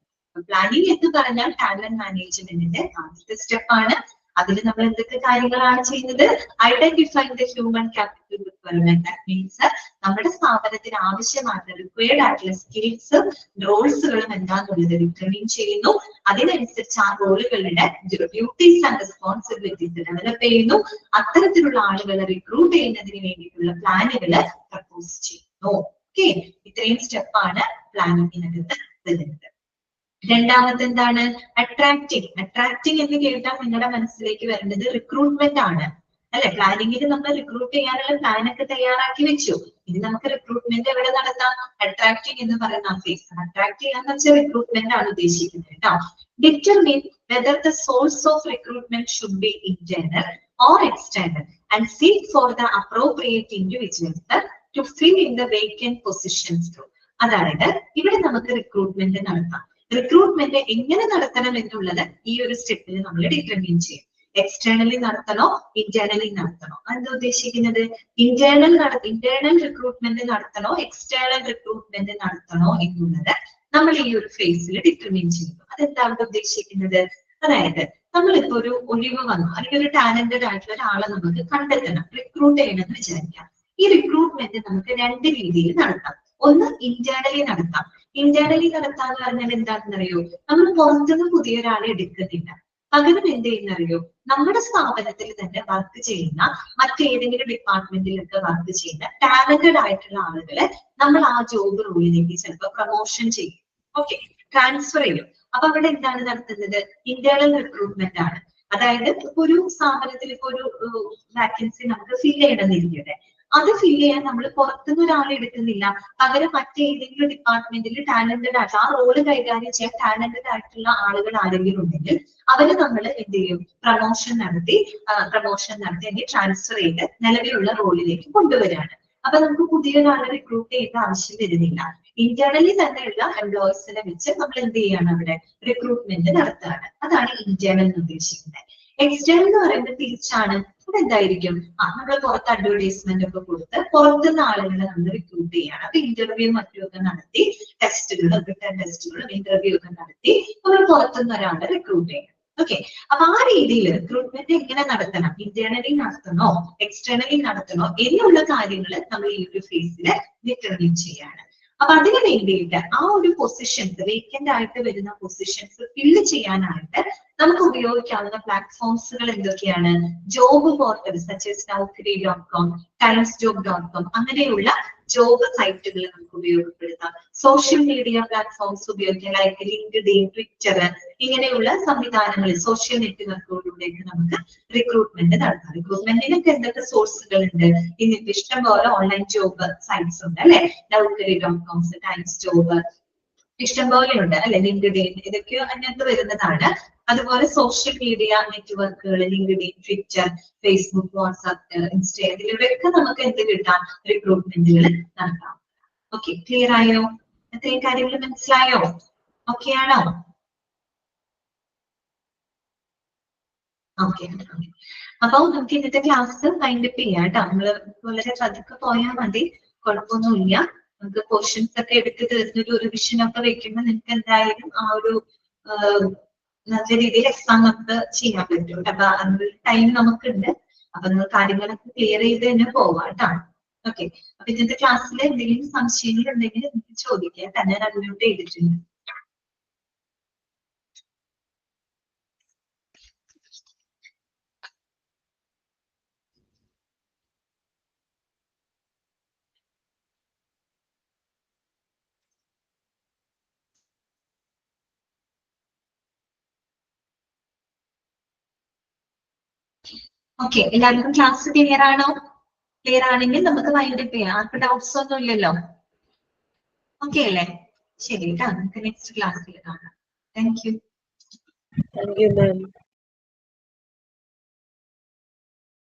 പ്ലാനിങ് എന്ന് പറഞ്ഞാൽ ടാലന്റ് മാനേജ്മെന്റിന്റെ ആദ്യത്തെ സ്റ്റെപ്പാണ്. അതിൽ നമ്മൾ എന്തൊക്കെ കാര്യങ്ങളാണ് ചെയ്യുന്നത്? Identifying the human capital requirement. That means നമ്മുടെ സ്ഥാപനത്തിന് ആവശ്യമായിട്ടുള്ള റിക്വയർഡ് ആയിട്ടുള്ള സ്കിൽസും റോൾസുകളും എന്താന്നുള്ളത് ഡിറ്റർമിൻ ചെയ്യുന്നു. അതിനനുസരിച്ച് ആ റോളുകളുടെ ഡ്യൂട്ടീസ് ആൻഡ് റെസ്പോൺസിബിലിറ്റീസ് ഡെവലപ്പ് ചെയ്യുന്നു. അത്തരത്തിലുള്ള ആളുകളെ റിക്രൂട്ട് ചെയ്യുന്നതിന് വേണ്ടിയിട്ടുള്ള പ്ലാനുകൾ പ്രപ്പോസ് ചെയ്യുന്നു. ഓക്കെ, ഇത്രയും സ്റ്റെപ്പാണ് പ്ലാനിങ്ങിനകത്ത് വരുന്നത്. രണ്ടാമത് എന്താണ്? അട്രാക്റ്റിംഗ്. അട്രാക്റ്റിംഗ് എന്ന് കേട്ടാൽ നിങ്ങളുടെ മനസ്സിലേക്ക് വരേണ്ടത് റിക്രൂട്ട്മെന്റ് ആണ് അല്ലെ? പ്ലാനിങ്ങിൽ നമ്മൾ റിക്രൂട്ട് ചെയ്യാനുള്ള പ്ലാനൊക്കെ തയ്യാറാക്കി വെച്ചു. ഇനി നമുക്ക് റിക്രൂട്ട്മെന്റ് എവിടെ നടത്താം? അട്രാക്റ്റിംഗ് എന്ന് പറയുന്ന ഫേസ്. അട്രാക്ട് ചെയ്യാന്ന് വെച്ചാൽ റിക്രൂട്ട്മെന്റ് ആണ് ഉദ്ദേശിക്കുന്നത് കേട്ടോ. Determine whether the source of recruitment should be internal or external and seek for the appropriate individuals to fill in the vacant positions. അതായത് ഇവിടെ നമുക്ക് റിക്രൂട്ട്മെന്റ് നടത്താം. റിക്രൂട്ട്മെന്റ് എങ്ങനെ നടത്തണം എന്നുള്ളത് ഈ ഒരു സ്റ്റെപ്പിൽ നമ്മൾ ഡിറ്റർമിൻ ചെയ്യും. എക്സ്റ്റേണലി നടത്തണോ ഇന്റേണലി നടത്തണോ? എന്താ ഉദ്ദേശിക്കുന്നത്? ഇന്റേണൽ റിക്രൂട്ട്മെന്റ് നടത്തണോ എക്സ്റ്റേണൽ റിക്രൂട്ട്മെന്റ് നടത്തണോ എന്നുള്ളത് നമ്മൾ ഈ ഒരു ഫേസിൽ ഡിറ്റർമിൻ ചെയ്യുന്നു. അതെന്താണ് ഉദ്ദേശിക്കുന്നത്? അതായത് നമ്മളിപ്പോ ഒരു ഒഴിവ് വന്നു അല്ലെങ്കിൽ ഒരു ടാലന്റഡ് ആയിട്ടുള്ള ഒരാളെ നമുക്ക് കണ്ടെത്തണം, റിക്രൂട്ട് ചെയ്യണമെന്ന് വിചാരിക്കാം. ഈ റിക്രൂട്ട്മെന്റ് നമുക്ക് രണ്ട് രീതിയിൽ നടത്താം. ഒന്ന് ഇന്റേണലി നടത്താം. ഇന്റേണലി നടത്താന്ന് പറഞ്ഞാൽ എന്താണെന്നറിയോ? നമ്മൾ പുറത്തുനിന്ന് പുതിയ ഒരാളെ എടുക്കുന്നില്ല. പകരം എന്ത് ചെയ്യുന്നറിയോ? നമ്മുടെ സ്ഥാപനത്തിൽ തന്നെ വർക്ക് ചെയ്യുന്ന മറ്റേതെങ്കിലും ഡിപ്പാർട്ട്മെന്റിലൊക്കെ വർക്ക് ചെയ്യുന്ന ടാലന്റഡ് ആയിട്ടുള്ള ആളുകളെ നമ്മൾ ആ ജോബ് റോളിലേക്ക് ചിലപ്പോൾ പ്രൊമോഷൻ ചെയ്യും. ഓക്കെ, ട്രാൻസ്ഫർ ചെയ്യും. അപ്പൊ അവിടെ എന്താണ് നടത്തുന്നത്? ഇന്റേണൽ റിക്രൂട്ട്മെന്റ് ആണ്. അതായത് ഇപ്പൊ ഒരു സ്ഥാപനത്തിൽ ഇപ്പൊ ഒരു വാക്കൻസി നമുക്ക് ഫിൽ ചെയ്യണമെന്നിരിക്കട്ടെ, അത് ഫിൽ ചെയ്യാൻ നമ്മൾ പുറത്തുനിന്ന് ഒരാളെ എടുക്കുന്നില്ല. പകരം മറ്റേതെങ്കിലും ഡിപ്പാർട്ട്മെന്റിൽ ടാലന്റഡ് ആയിട്ട് ആ റോള് കൈകാര്യം ചെയ്യാൻ ടാലന്റഡ് ആയിട്ടുള്ള ആളുകൾ ആരെങ്കിലും ഉണ്ടെങ്കിൽ അവര് നമ്മൾ എന്ത് ചെയ്യും? പ്രൊമോഷൻ നടത്തി അല്ലെങ്കിൽ ട്രാൻസ്ഫർ ചെയ്ത് നിലവിലുള്ള റോളിലേക്ക് കൊണ്ടുവരികയാണ്. അപ്പൊ നമുക്ക് പുതിയ ഒരാളെ റിക്രൂട്ട് ചെയ്യേണ്ട ആവശ്യം വരുന്നില്ല. ഇന്റേണലി തന്നെയുള്ള എംപ്ലോയീസിനെ വെച്ച് നമ്മൾ എന്ത് ചെയ്യാണ്? അവിടെ റിക്രൂട്ട്മെന്റ് നടത്തുകയാണ്. അതാണ് ഇന്റേണൽ എന്ന് ഉദ്ദേശിക്കുന്നത്. എക്സ്റ്റേണൽ എന്ന് പറയുന്നത് തിരിച്ചാണ്. അതെന്തായിരിക്കും? നമ്മൾ പുറത്ത് അഡ്വർടൈസ്മെന്റ് ഒക്കെ കൊടുത്ത് പുറത്തുനിന്ന് ആളുകളെ നമ്മൾ റിക്രൂട്ട് ചെയ്യാണ്. അപ്പൊ ഇന്റർവ്യൂ മറ്റുമൊക്കെ നടത്തി ടെസ്റ്റുകളും റിട്ടേൺ ടെസ്റ്റുകളും ഇന്റർവ്യൂ ഒക്കെ നടത്തി നമ്മൾ പുറത്തുനിന്ന് ഒരാളെ റിക്രൂട്ട് ചെയ്യണം. ഓക്കെ, അപ്പൊ ആ രീതിയിൽ റിക്രൂട്ട്മെന്റ് എങ്ങനെ നടത്തണം, ഇന്റേണലി നടത്തണോ എക്സ്റ്റേണലി നടത്തണോ എന്നുള്ള കാര്യങ്ങൾ നമ്മൾ ഈ ഒരു ഫേസിൽ ഡിറ്റർമിൻ ചെയ്യാണ്. അപ്പൊ അതിന് വേണ്ടിയിട്ട് ആ ഒരു പൊസിഷൻസ്, വേക്കന്റ് ആയിട്ട് വരുന്ന പൊസിഷൻസ് ഫില്ല് ചെയ്യാനായിട്ട് നമുക്ക് ഉപയോഗിക്കാവുന്ന പ്ലാറ്റ്ഫോംസുകൾ എന്തൊക്കെയാണ്? ജോബ് പോർട്ടൽ naukri.com, timesjob.com അങ്ങനെയുള്ള ജോബ് സൈറ്റുകൾ നമുക്ക് ഉപയോഗപ്പെടുത്താം. സോഷ്യൽ മീഡിയ പ്ലാറ്റ്ഫോംസ് ഉപയോഗിക്കാം, ലൈക്ക് ലിങ്ക്ഡ്ഇൻ, ട്വിറ്റർ ഇങ്ങനെയുള്ള സംവിധാനങ്ങളിൽ സോഷ്യൽ നെറ്റ്വർക്കുകളിലൂടെയൊക്കെ നമുക്ക് റിക്രൂട്ട്മെന്റ് നടത്താം. റിക്രൂട്ട്മെന്റിനൊക്കെ എന്തൊക്കെ സോഴ്സുകൾ ഉണ്ട്? ഇന്നിപ്പോ ഇഷ്ടംപോലെ ഓൺലൈൻ ജോബ് സൈറ്റ്സ് ഉണ്ട് അല്ലെ? naukri.com, ടൈംസ് ജോബ്, ഇഷ്ടംപോലെ ഉണ്ട് അല്ലെ? ലിങ്ക്ഡിൻ ഇതൊക്കെ അതിനകത്ത് വരുന്നതാണ്. അതുപോലെ സോഷ്യൽ മീഡിയ നെറ്റ്വർക്കുകൾ, LinkedIn, Twitter, Facebook, WhatsApp, insta ഇതിലൂടെയൊക്കെ നമുക്ക് എന്ത് കിട്ടാം? റിക്രൂട്ട്മെന്റുകൾ നടത്താം. ഓക്കെ, ക്ലിയർ ആയോ? ഇത്രയും കാര്യങ്ങൾ മനസ്സിലായോ? ഓക്കെ ആണോ? ഓക്കെ. അപ്പൊ നമുക്ക് ഇന്നത്തെ ക്ലാസ് വൈൻഡപ്പ് ചെയ്യാം കേട്ടോ. നമ്മള് വളരെ പതുക്കെ പോയാൽ മതി, കുഴപ്പമൊന്നുമില്ല. നമുക്ക് ക്വസ്റ്റ്യൻസ് ഒക്കെ എടുത്ത് തീർന്നൊരു റിവിഷൻ ഒക്കെ വെക്കുമ്പോൾ നിങ്ങൾക്ക് എന്തായാലും ആ ഒരു നല്ല രീതിയിൽ എക്സാം നമുക്ക് ചെയ്യാൻ പറ്റും. അപ്പൊ അതിനുള്ള ടൈം നമുക്കുണ്ട്. അപ്പൊ നിങ്ങൾ കാര്യങ്ങളൊക്കെ ക്ലിയർ ചെയ്ത് തന്നെ പോവാം കേട്ടോ. ഓക്കെ, അപ്പൊ ഇന്നത്തെ ക്ലാസ്സിൽ എന്തെങ്കിലും സംശയങ്ങൾ ഉണ്ടെങ്കിൽ നിങ്ങൾക്ക് ചോദിക്കാം. തന്നെ അൺമ്യൂട്ട് ചെയ്തിട്ടുണ്ട്. ഓക്കെ, എല്ലാവർക്കും ക്ലാസ് ക്ലിയർ ആണോ? ക്ലിയർ ആണെങ്കിൽ നമുക്ക് വൈൻഡപ്പ് ചെയ്യാം. ആർക്കും ഡൗട്ട്സ് ഒന്നും ഇല്ലല്ലോ? ഓക്കെ അല്ലേ? ശരി കേട്ടോ, നമുക്ക് നെക്സ്റ്റ് ക്ലാസ്സിൽ കാണാം. Thank you. Thank you, ma'am.